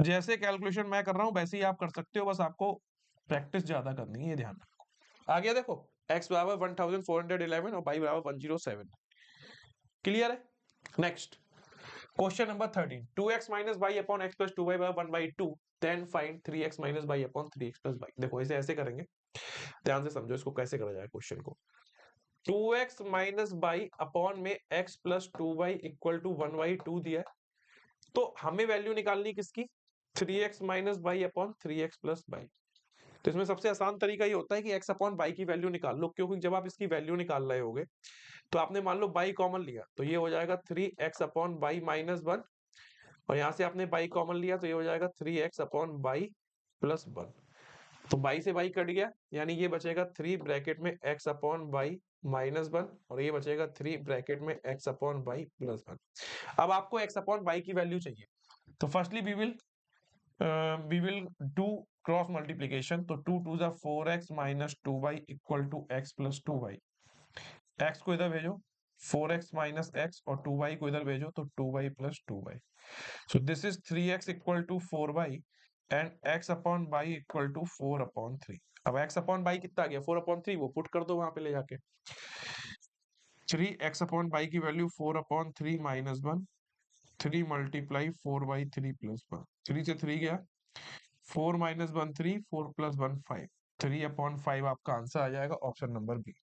जैसे कैलकुलेशन मैं कर रहा हूं वैसे ही आप कर सकते हो, बस आपको प्रैक्टिस ज्यादा करनी है, ये ध्यान रखो। आ गया, देखो x बराबर 1411 और y बराबर 107। क्लियर है। Next question number 13, 2x minus y upon x plus 2y बराबर 1/2, then find 3x minus y upon 3x plus y। देखो इसे ऐसे करेंगे, ध्यान से समझो इसको कैसे करा जाए क्वेश्चन को। 2x माइनस y अपॉन में x plus 2y equal to 1/2 दिया है, तो हमें वैल्यू निकालनी किसकी, 3x minus y upon 3x plus y। तो इसमें सबसे आसान तरीका ये होता है कि x अपॉन y की वैल्यू निकाल लो, क्योंकि जब आप इसकी वैल्यू निकाल रहे होगे तो आपने मान लो y कॉमन लिया तो ये हो जाएगा 3x अपॉन y माइनस 1, और यहाँ से आपने y कॉमन लिया तो ये हो जाएगा 3x अपॉन y प्लस 1। तो y से y कट गया, यानी ये बचेगा 3 ब्रैकेट में x अपॉन y माइनस 1, और ये बचेगा 3 ब्रैकेट में x अपॉन y प्लस 1। अब आपको x अपॉन y की वैल्यू चाहिए, तो firstly we will do cross multiplication. तो 2 2 जा 4x minus 2y equal to x plus 2y। x को इधर भेजो 4x माइनस x, और 2y को इधर भेजो तो 2y plus 2y। So this is 3x equal to 4y and x upon y equal to 4 upon 3। अब x अपॉन y कितना आ गया 4 अपॉन 3, वो पुट कर दो वहां पे ले जाके। 3x अपॉन y की value 4 upon 3 minus 1, 3 multiply 4/3 plus 1। 3 से 3 गया, 4 माइनस 1 3, 4 प्लस 1 5। 3 अपॉन 5 आपका आंसर आ जाएगा, ऑप्शन नंबर बी।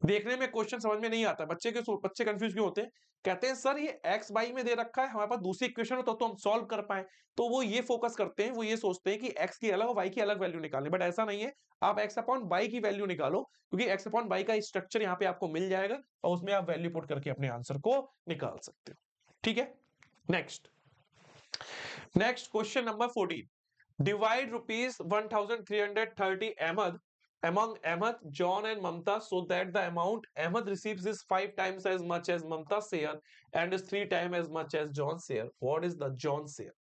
देखने में क्वेश्चन समझ में नहीं आता, बच्चे कंफ्यूज क्यों होते हैं? कहते हैं सर ये x y में दे रखा है, हमारे पास दूसरी इक्वेशन हो तो हम सॉल्व कर पाए। तो वो ये फोकस करते हैं, वो ये सोचते हैं कि x की अलग और y की अलग वैल्यू निकालनी, बट ऐसा नहीं है। आप x अपॉन y की वैल्यू निकालो, क्योंकि x अपॉन y का स्ट्रक्चर यहाँ पे आपको मिल जाएगा और उसमें आप वैल्यू पुट करके अपने आंसर को निकाल सकते हो। ठीक है, next question number 14। Divide rupees 1330 Ahmed among Ahmed, John and Mamta so that the amount Ahmed receives is 5 times as much as Mamta's share and is 3 times as much as John's share. What is the John's share?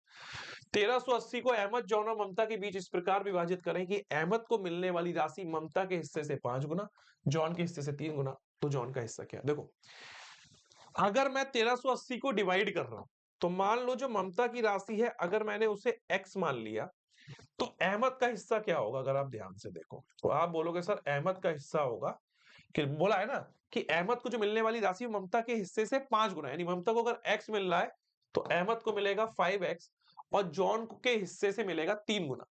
1380 को Ahmad, John और ममता के बीच इस प्रकार विभाजित करें कि अहमद को मिलने वाली राशि ममता के हिस्से से 5 गुना, जॉन के हिस्से से 3 गुना। तो जॉन का हिस्सा क्या है? देखो, अगर मैं 1380 को डिवाइड कर रहा हूं तो मान लो जो ममता की राशि है, अगर मैंने उसे x मान लिया, तो अहमद का हिस्सा क्या होगा? अगर आप ध्यान से देखो तो आप बोलोगे सर अहमद का हिस्सा होगा, कि बोला है ना कि अहमद को जो मिलने वाली राशि ममता के हिस्से से 5 गुना, यानी ममता को अगर x मिल रहा है तो अहमद को मिलेगा 5x, और जॉन के हिस्से से मिलेगा 3 गुना।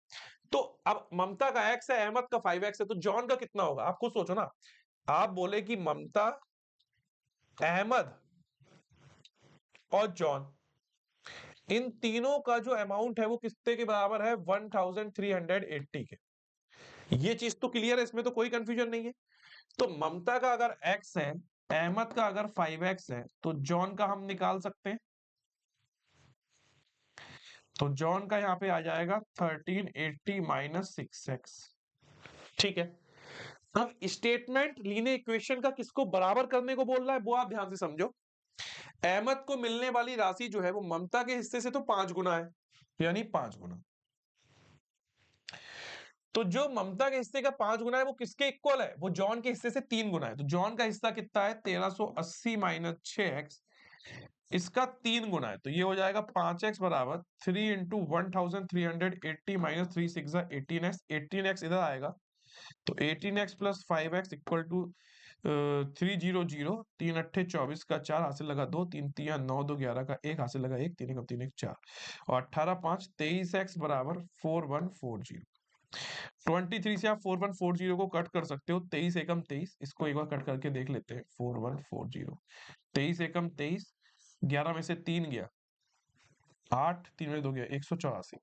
तो अब ममता का x है, अहमद का 5x है, तो जॉन का कितना होगा? आप खुद सोचो ना। आप बोले कि ममता, अहमद और जॉन, इन तीनों का जो अमाउंट है वो कितने के बराबर है? 1380 के। ये चीज तो क्लियर है, इसमें तो कोई कंफ्यूजन नहीं है। तो ममता का अगर x है, अहमद का अगर 5x है, तो जॉन का हम निकाल सकते हैं। तो जॉन का यहां पे आ जाएगा 1380 माइनस 6x। ठीक है, अब स्टेटमेंट लीनियर इक्वेशन का किसको बराबर करने को बोल रहा है वो आप ध्यान से समझो। अहमद को मिलने वाली राशि जो है वो ममता के हिस्से से तो 5 गुना है, यानी 5 गुना। तो जो ममता के हिस्से का 5 गुना है वो किसके इक्वल है? वो जॉन के हिस्से से 3 गुना है। तो जॉन का हिस्सा कितना है? 1380 माइनस 6x, इसका 3 गुना है, तो ये हो जाएगा 5x बराबर 3 इंटू 1380 माइनस 3 6 18x। 18x इधर आएगा तो 18x plus 5x equal to 300। 3 अट्ठे 24 का 4 हासिल लगा 2, 3 3 9 2 11 का 1 हासिल लगा 1, 3 3 1 4, और 18 5 23x बराबर 4140। 23 से आप 4140 को कट कर सकते हो। 23 एकम 23, इसको एक बार कट करके देख लेते हैं। 4140, 23 एकम 23, 11 में से 3 गया, 8 3 में 2 गया, 184।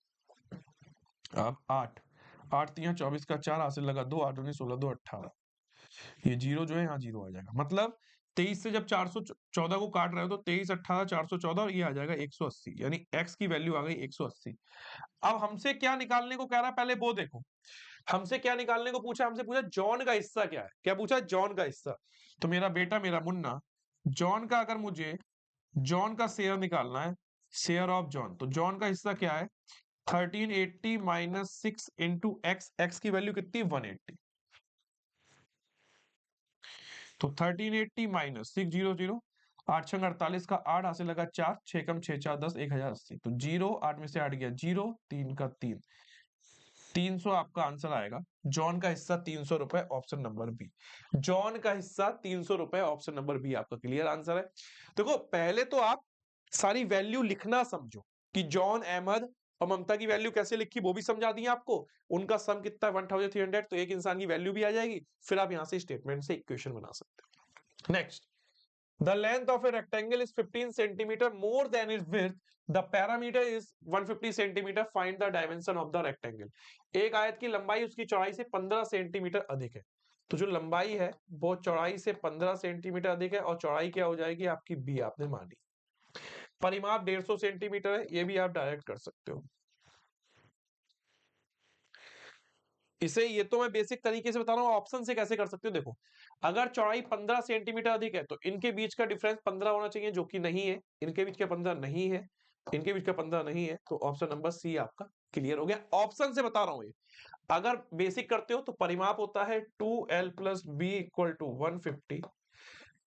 अब 8 8 3 24 का 4 हासिल लगा 2, 8 19 16 2 18। ये जीरो जो है यहाँ जीरो आ जाएगा, मतलब 23 से जब 414 को काट रहे हो तो 23 18 414, और ये आ जाएगा 180, यानी x की वैल्यू आ गई 180। अब हमसे क्या निकालने को कह रहा है, पहले वो देखो। हमसे क्या निकालने को पूछा? हमसे पूछा जॉन का हिस्सा क्या है। क्या पूछा? जॉन का हिस्सा। तो मेरा बेटा, मेरा मुन्ना, जॉन का अगर मुझे जॉन का शेयर निकालना है, शेयर ऑफ जॉन, तो जॉन का हिस्सा क्या है? 1380 माइनस 6 इंटू एक्स। एक्स की वैल्यू कितनी? 180। तो 1380 माइनस 600, 8 छंग 48 का 8 हासिल लगा 4, 6 कम 6 4 10, 1080। तो 0 8 में से 8 गया 0, 3 का 3, 300 आपका आंसर आएगा। जॉन का हिस्सा 300 रुपए, ऑप्शन नंबर बी। जॉन का हिस्सा 300 रुपए, ऑप्शन नंबर बी आपका क्लियर आंसर है। देखो, पहले तो आप सारी वैल्यू लिखना समझो कि जॉन, अहमद और ममता की वैल्यू कैसे लिखी वो भी समझा दी आपको। उनका सम कितना है? 1300, तो एक इंसान की वैल्यू भी आ जाएगी। फिर आप यहां से स्टेटमेंट से इक्वेशन बना सकते हो। Next The length of a rectangle is 15 centimeter more than its width. The parameter is 150 centimeter. Find the dimension of the rectangle. एक आयत की लंबाई उसकी चौड़ाई से 15 सेंटीमीटर अधिक है। तो जो लंबाई है वो चौड़ाई से 15 सेंटीमीटर अधिक है और चौड़ाई क्या हो जाएगी आपकी बी आपने मानी। परिमाप 150 सेंटीमीटर है, ये भी आप डायरेक्ट कर सकते हो। इसे ये तो मैं बेसिक तरीके से बता रहा हूँ, ऑप्शन से कैसे कर सकते हो। देखो अगर चौड़ाई 15 सेंटीमीटर अधिक है तो इनके बीच का डिफरेंस 15 होना चाहिए, जो कि नहीं है। इनके बीच का 15 नहीं है, इनके बीच का 15 नहीं है, तो ऑप्शन नंबर सी आपका क्लियर हो गया। ऑप्शन से बता रहा हूं ये। अगर बेसिक करते हो तो परिमाप होता है 2l plus B equal to 150।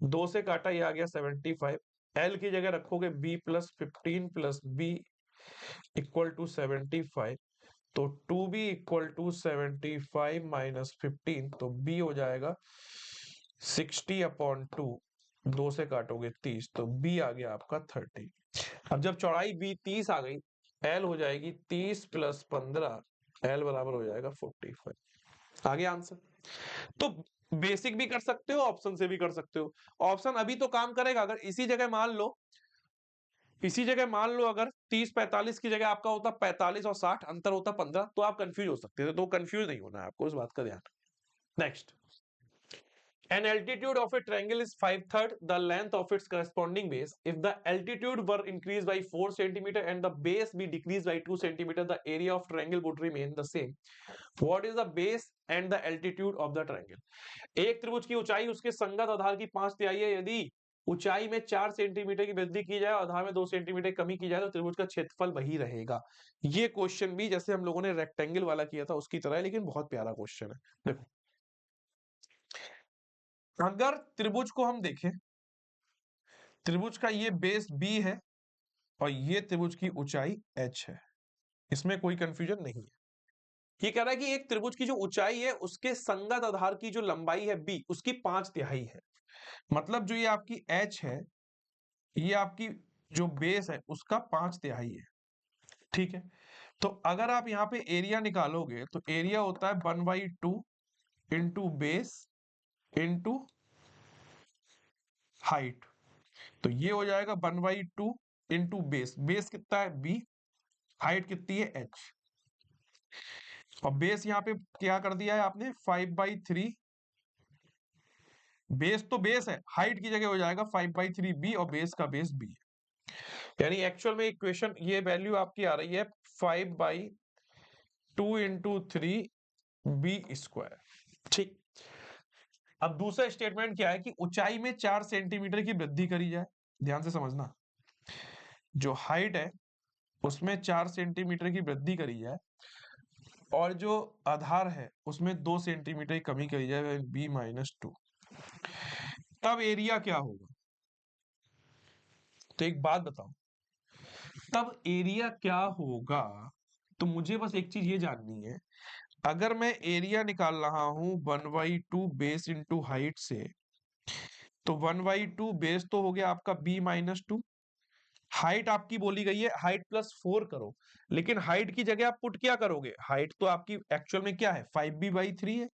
2 से काटा ये आ गया 75। एल की जगह रखोगे B plus 15 plus B equal to 75। तो 2b इक्वल टू 75 माइनस 15, तो b हो जाएगा 60/2। 2 से काटोगे 30, तो b आ गया आपका 30। अब जब चौड़ाई b 30 आ गई, l हो जाएगी 30 प्लस 15, l बराबर हो जाएगा 45। आ गया आंसर। तो बेसिक भी कर सकते हो, ऑप्शन से भी कर सकते हो। ऑप्शन अभी तो काम करेगा, अगर इसी जगह मान लो अगर 30-45 की जगह आपका होता 45 और 60, अंतर होता 15, तो आप कंफ्यूज हो सकते थे। तो कंफ्यूज नहीं होना है आपको, इस बात का ध्यान। Next, an altitude of a triangle is 5/3 the length of its corresponding base. If the altitude were increased by 4 centimeter and the base be decreased by 2 centimeter, the area of triangle would remain the same. What is the base and the altitude of the triangle? एक त्रिभुज की ऊंचाई उसके संगत आधार की 5/3 है। यदि ऊंचाई में 4 सेंटीमीटर की वृद्धि की जाए और आधार में 2 सेंटीमीटर कमी की जाए तो त्रिभुज का क्षेत्रफल वही रहेगा। ये क्वेश्चन भी जैसे हम लोगों ने रेक्टेंगल वाला किया था उसकी तरह है, लेकिन बहुत प्यारा क्वेश्चन है। देखो अगर त्रिभुज को हम देखें, त्रिभुज का ये बेस बी है और ये त्रिभुज की ऊंचाई h है, इसमें कोई कंफ्यूजन नहीं है। ये कह रहा है कि एक त्रिभुज की जो ऊंचाई है उसके संगत आधार की जो लंबाई है b उसकी 5/3 है। मतलब जो ये आपकी h है, ये आपकी जो बेस है उसका 5/3 है। ठीक है, तो अगर आप यहाँ पे एरिया निकालोगे तो एरिया होता है 1/2 इंटू बेस इंटू हाइट। तो ये हो जाएगा 1/2 इंटू बेस। बेस कितना है b, हाइट कितनी है h, और बेस यहाँ पे क्या कर दिया है आपने 5/3। बेस तो बेस है, हाइट की जगह हो जाएगा 5/3b और बेस का बेस b। यानी एक्चुअल में इक्वेशन ये वैल्यू आपकी आ रही है 5/2 इंटू 3b²। ठीक, अब दूसरा स्टेटमेंट क्या है कि ऊंचाई में 4 सेंटीमीटर की वृद्धि करी जाए। ध्यान से समझना, जो हाइट है उसमें 4 सेंटीमीटर की वृद्धि करी जाए और जो आधार है उसमें 2 सेंटीमीटर की कमी करी जाए, b-2, तब एरिया क्या होगा। तो एक बात बताओ, तब एरिया क्या होगा। तो मुझे बस एक चीज ये जाननी है, अगर मैं एरिया निकाल रहा हूं 1/2 बेस इंटू हाइट से, तो 1/2 बेस तो हो गया आपका b-2। हाइट आपकी बोली गई है हाइट +4 करो, लेकिन हाइट की जगह आप पुट क्या करोगे, हाइट तो आपकी एक्चुअल में क्या है 5b/3 है,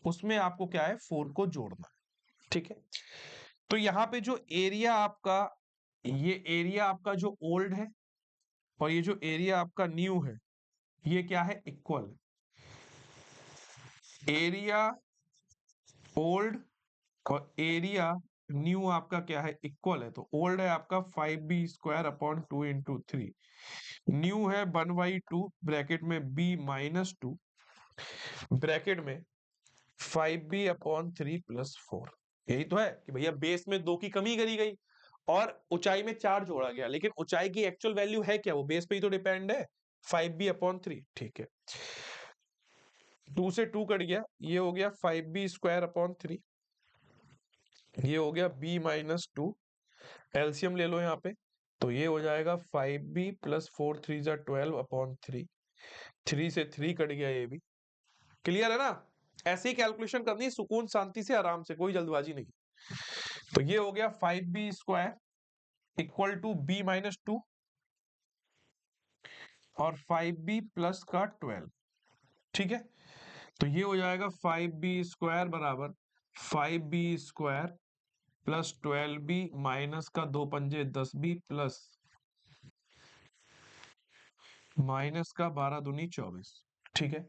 उसमें आपको क्या है 4 को जोड़ना है। ठीक है, तो यहाँ पे जो एरिया आपका, ये एरिया आपका जो ओल्ड है और ये जो एरिया आपका न्यू है, ये क्या है इक्वल। एरिया ओल्ड और एरिया न्यू आपका क्या है इक्वल है। तो ओल्ड है आपका 5b² इंटू 3, न्यू है 1/2 ब्रैकेट में b-2 ब्रैकेट में 5b/3 + 4। यही तो है कि भैया बेस में 2 की कमी करी गई और ऊंचाई में 4 जोड़ा गया, लेकिन ऊंचाई की एक्चुअल वैल्यू है क्या, वो बेस पे ही तो डिपेंड है 5b/3। ठीक है, 2 से 2 कट गया, ये हो गया 5b²/3, ये हो गया b-2, एलसीएम ले लो यहाँ पे, तो ये हो जाएगा 5b + 4 3 = 12/3। 3 से 3 कट गया, ये भी क्लियर है ना। ऐसे ही कैलकुलेशन करनी है सुकून शांति से आराम से, कोई जल्दबाजी नहीं। तो ये हो गया 5b² = b-2 और 5b प्लस का 12। ठीक है, तो ये हो जाएगा 5b² बराबर 5b² प्लस 12b माइनस का 2 पंजे 10b प्लस माइनस का 12 दूनी 24। ठीक है,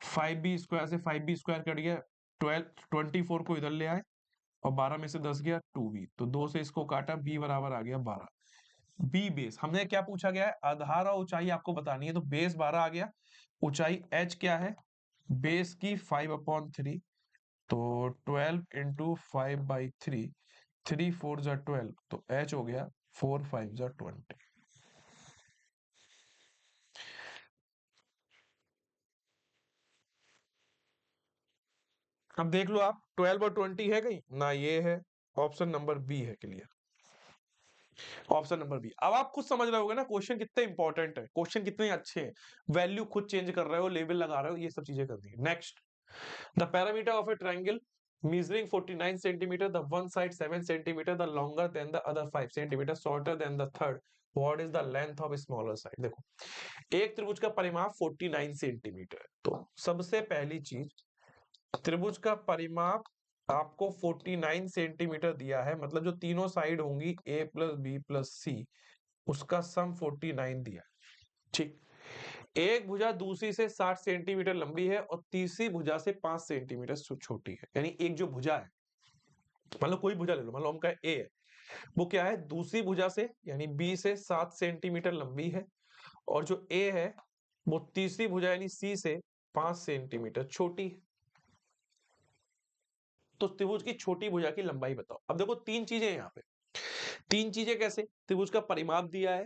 5b स्क्वायर से 5b स्क्वायर कट गया, 24 को इधर ले आए और 12 में से 10 गया 2b, तो 2 से इसको काटा, b बराबर आ गया 12। बी बेस हमने क्या पूछा गया है, आधार और ऊंचाई आपको बतानी है, तो बेस 12 आ गया, ऊंचाई h क्या है, बेस की 5/3, तो 12 इंटू 5/3, 3 4 जा 12, तो h हो गया 4 5 जा 20। अब देख लो आप, 12 और 20 है कहीं ना, ये है, ऑप्शन नंबर बी है, क्लियर, ऑप्शन नंबर बी। अब आप खुद समझ रहे होगे ना क्वेश्चन कितने इंपॉर्टेंट है, क्वेश्चन कितने अच्छे हैं, वैल्यू खुद चेंज कर रहे हो, लेवल लगा रहे हो, ये सब चीजें करनी है। Next, the parameter of A triangle measuring 49 centimeter, the one side 7 centimeter, the longer than the other 5 centimeter, shorter than the third, what is the length of a smaller side। देखो, एक त्रिभुज का परिमाप 49 सेंटीमीटर है, तो सबसे पहली चीज, त्रिभुज का परिमाप आपको 49 सेंटीमीटर दिया है, मतलब जो तीनों साइड होंगी a प्लस बी प्लस सी, उसका सम 49 दिया है। ठीक, एक भुजा दूसरी से 60 सेंटीमीटर लंबी है और तीसरी भुजा से 5 सेंटीमीटर छोटी है, यानी एक जो भुजा है, मान लो कोई भुजा ले लो, मान लो हम कहे ए है, वो क्या है, दूसरी भुजा से यानी बी से 7 सेंटीमीटर लंबी है, और जो ए है वो तीसरी भुजा यानी सी से 5 सेंटीमीटर छोटी है। तो त्रिभुज की छोटी भुजा की लंबाई बताओ। अब देखो तीन चीजें यहाँ पे, तीन चीजें कैसे, त्रिभुज का परिमाप दिया है,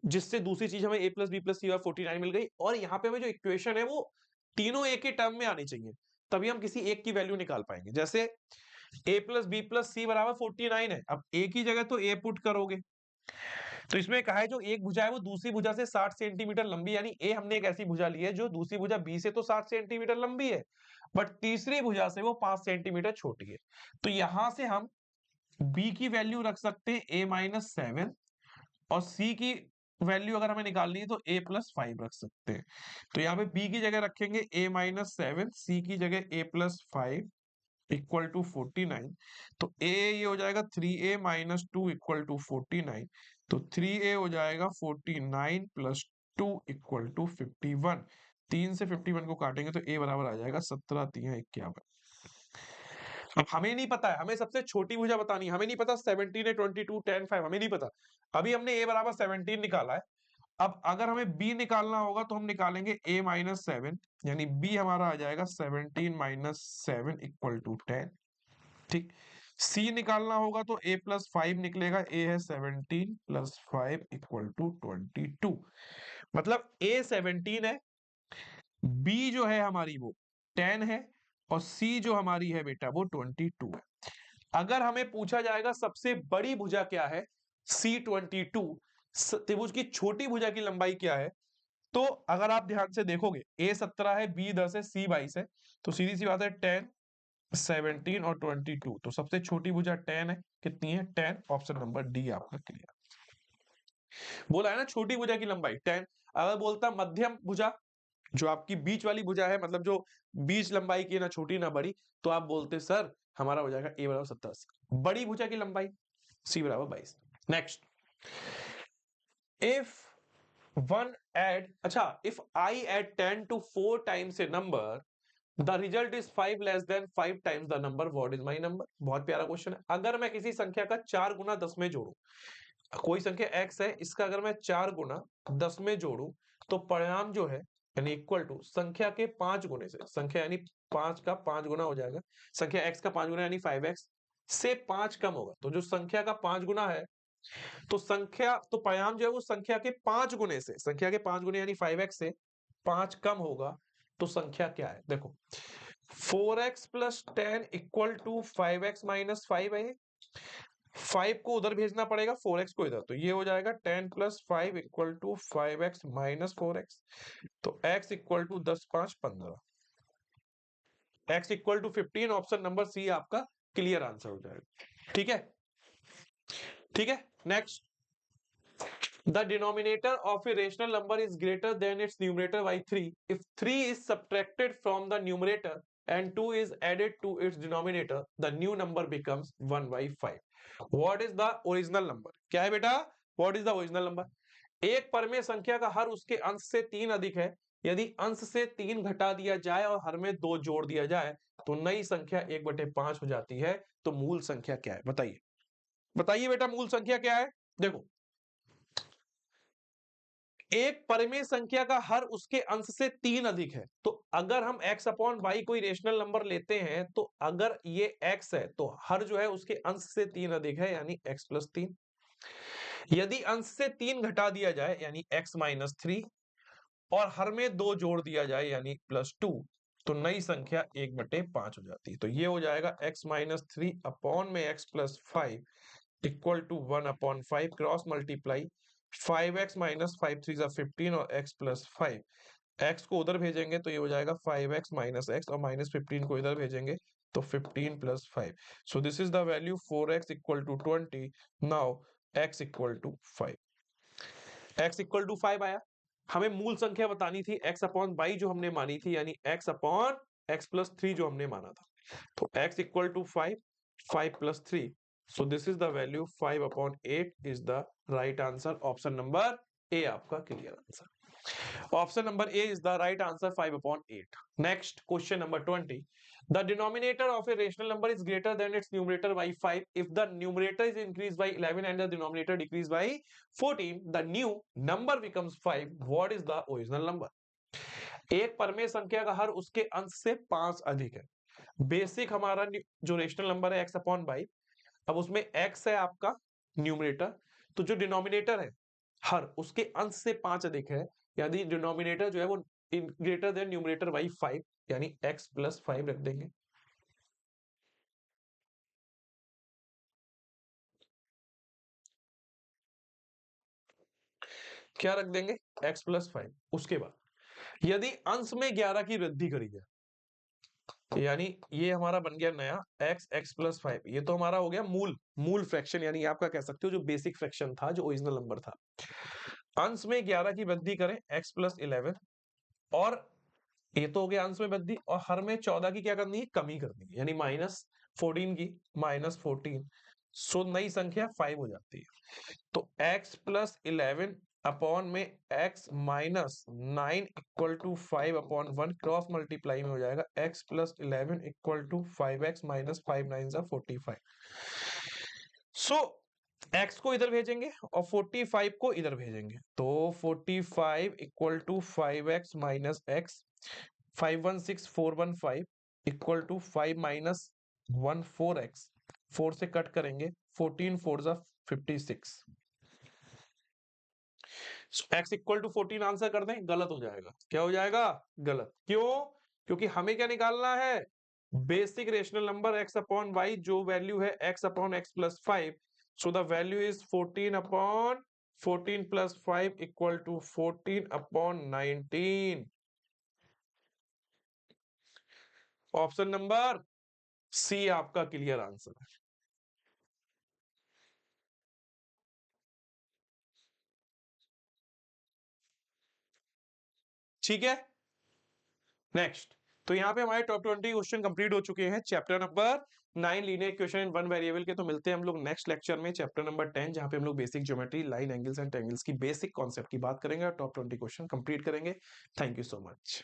जिससे दूसरी चीज हमें a प्लस बी प्लस सी और 49 मिल गई, और यहाँ पे हमें जो इक्वेशन है वो तीनों एक ही टर्म में आनी चाहिए, तभी हम किसी एक की वैल्यू निकाल पाएंगे। जैसे a प्लस बी प्लस सी बराबर 49 है, अब a की जगह तो a पुट करोगे, तो इसमें कहा है जो एक भुजा है वो दूसरी भुजा से 60 सेंटीमीटर लंबी, यानी a हमने एक ऐसी भुजा ली है जो दूसरी भुजा b से तो 60 सेंटीमीटर लंबी है, बट तीसरी भुजा से वो 5 सेंटीमीटर छोटी है। तो यहां से हम b की वैल्यू रख सकते हैं a-7, और c की वैल्यू अगर हमें निकालनी है तो a+5 रख सकते हैं। तो यहाँ पे b की जगह रखेंगे a-7, c की जगह a+5 इक्वल टू 49, तो a ये हो जाएगा 3a-2 इक्वल टू 49, तो 3a हो जाएगा 49 प्लस 2 इक्वल टू 51। 3 से 51 को काटेंगे तो a बराबर आ जाएगा 17 3 51। अब हमें नहीं पता है, हमें सबसे छोटी भुजा बतानी है, हमें नहीं पता 17 है 22 10 5, हमें नहीं पता। अभी हमने a बराबर 17 निकाला है, अब अगर हमें b निकालना होगा तो हम निकालेंगे a-7, यानी b हमारा आ जाएगा 17-7 इक्वल टू 10। ठीक, c निकालना होगा तो a+5 निकलेगा, a है 17 प्लस 5 इक्वल टू 22, मतलब a 17 है, b जो है हमारी वो 10 है, और c जो हमारी है बेटा वो 22 है। अगर हमें पूछा जाएगा सबसे बड़ी भुजा क्या है, C22, त्रिभुज की छोटी भुजा की लंबाई क्या है, तो अगर आप ध्यान से देखोगे a 17 है, b 10 है, c 22 है, तो सीधी सी बात है 10 17 और 22, तो सबसे छोटी भुजा 10 है, कितनी है 10, ऑप्शन नंबर डी आपका क्लियर। बोला है ना छोटी भुजा की लंबाई 10। अगर बोलता मध्यम भुजा, जो आपकी बीच वाली भुजा है, मतलब जो बीच लंबाई की, ना छोटी ना बड़ी, तो आप बोलते सर हमारा हो जाएगा a बराबर 70। बड़ी भुजा की लंबाई c बराबर 22। नेक्स्ट, इफ वन एड, अच्छा, if I add 10 to 4 times a number, the result is 5 less than 5 times the number, what is my number. बहुत प्यारा क्वेश्चन है। अगर मैं किसी संख्या का 4 गुना 10 में जोड़ू, कोई संख्या x है, इसका अगर मैं 4 गुना 10 में जोड़ू, तो परिणाम जो है यानी इक्वल टू संख्या के 5 गुने से, संख्या यानी 5 का 5 गुना हो जाएगा, संख्या x का 5 गुना यानी 5x से 5 कम होगा, तो जो संख्या का 5 गुना है, तो संख्या, तो परिणाम जो है वो संख्या के 5 गुने से, संख्या के 5 गुने यानी 5x से 5 कम होगा, तो संख्या क्या है। देखो 4x plus 10 equal to 5x minus 5 है, 5 को उधर भेजना पड़ेगा, 4x को इधर, तो ये हो जाएगा 10 plus 5 equal to 5x minus 4x, तो x equal to 10 5 15, x equal to 15, option number C आपका क्लियर आंसर हो जाएगा। ठीक है, ठीक है। Next, the denominator of a rational number is greater than its numerator by 3 if 3 is subtracted from the numerator and 2 is added to its denominator, the new number becomes 1 by 5. What is the original number? क्या है बेटा? What is the original number? एक परमेय संख्या का हर उसके अंश से 3 अधिक है। यदि अंश से 3 घटा दिया जाए और हर में 2 जोड़ दिया जाए तो नई संख्या 1/5 हो जाती है। तो मूल संख्या क्या है? बताइए। बताइए बेटा, मूल संख्या क्या है? देखो, एक परिमेय संख्या का हर उसके अंश से 3 अधिक है। तो अगर हम x अपॉन वाई कोई रेशनल नंबर लेते हैं तो अगर ये x है तो हर जो है उसके अंश से 3 अधिक है, यानी x प्लस 3। यदि अंश से 3 घटा दिया जाए यानी x माइनस 3 और हर में 2 जोड़ दिया जाए यानी प्लस 2, तो नई संख्या 1/5 हो जाती है। तो ये हो जाएगा x माइनस 3 अपॉन में x plus 5 equal to 1/5 cross multiply 5x minus 5 3 15 और x प्लस 5। x को उधर भेजेंगे तो ये हो जाएगा 5x माइनस x और माइनस 15 को इधर भेजेंगे तो 15 plus 5। So this is the value 4x equal to 20। Now x equal to 5। x equal to 5 आया। हमें मूल संख्या बतानी थी x अपॉन बाई जो हमने मानी थी, यानी x अपॉन x प्लस 3 जो हमने माना था। तो x equal to 5, 5 plus 3। So this is the value 5 upon 8 is the right answer. Option number A आपका clear answer. Option number A is the right answer, 5 upon 8. Next question number 20. The denominator of a rational number is greater than its numerator by 5 if the numerator is increased by 11 and the denominator decreased by 14. The new number becomes 5. What is the original number? एक परमेय संख्या का हर उसके अंश से 5 अधिक है। Basic हमारा जो रेशनल नंबर है x अपॉन बाई, अब उसमें x है आपका न्यूमरेटर, तो जो डिनोमिनेटर है हर उसके अंश से 5 अधिक है, यानी डिनोमिनेटर जो है वो ग्रेटर देन न्यूमरेटर बाई 5, यानी x प्लस 5 रख देंगे। क्या रख देंगे? x plus 5। उसके बाद यदि अंश में 11 की वृद्धि करी जाए, यानी ये हमारा बन गया नया x प्लस 5। ये तो हमारा हो गया मूल फ्रैक्शन, यानी आपका कह सकते हो जो बेसिक फ्रैक्शन था, जो ओरिजिनल नंबर था। अंश में 11 की वृद्धि करें x प्लस 11, और ये तो हो गया अंश में वृद्धि, और हर में 14 की क्या करनी है? कमी करनी है, यानी माइनस 14 की, माइनस 14। सो नई संख्या 5 हो जाती है। तो x प्लस 11 अपॉन में x minus 9 equal to 5 upon 1 cross multiply में हो जाएगा x plus 11 equal to 5x minus 5 9 45। So x को इधर भेजेंगे और 45 को इधर भेजेंगे, तो 45 equal to 5x minus x, 516 415 equal to 5 minus 1 4x, 4 से कट करेंगे 14 4 जा 56। x इक्वल टू 14 आंसर कर दें, गलत हो जाएगा। क्या हो जाएगा? गलत। क्यों? क्योंकि हमें क्या निकालना है? Basic rational number x upon y, जो वैल्यू है x upon x plus 5। So the value is 14 upon 14 plus 5 equal to 14 upon 19। Option number C आपका क्लियर आंसर है। ठीक है, नेक्स्ट। तो यहाँ पे हमारे टॉप 20 क्वेश्चन कंप्लीट हो चुके हैं chapter number 9 linear equation in one variable के। तो मिलते हैं हम लोग नेक्स्ट लेक्चर में चैप्टर नंबर 10, जहाँ पे हम लोग basic geometry, line angles and triangles की बेसिक कॉन्सेप्ट की बात करेंगे और टॉप 20 क्वेश्चन कंप्लीट करेंगे। Thank you so much.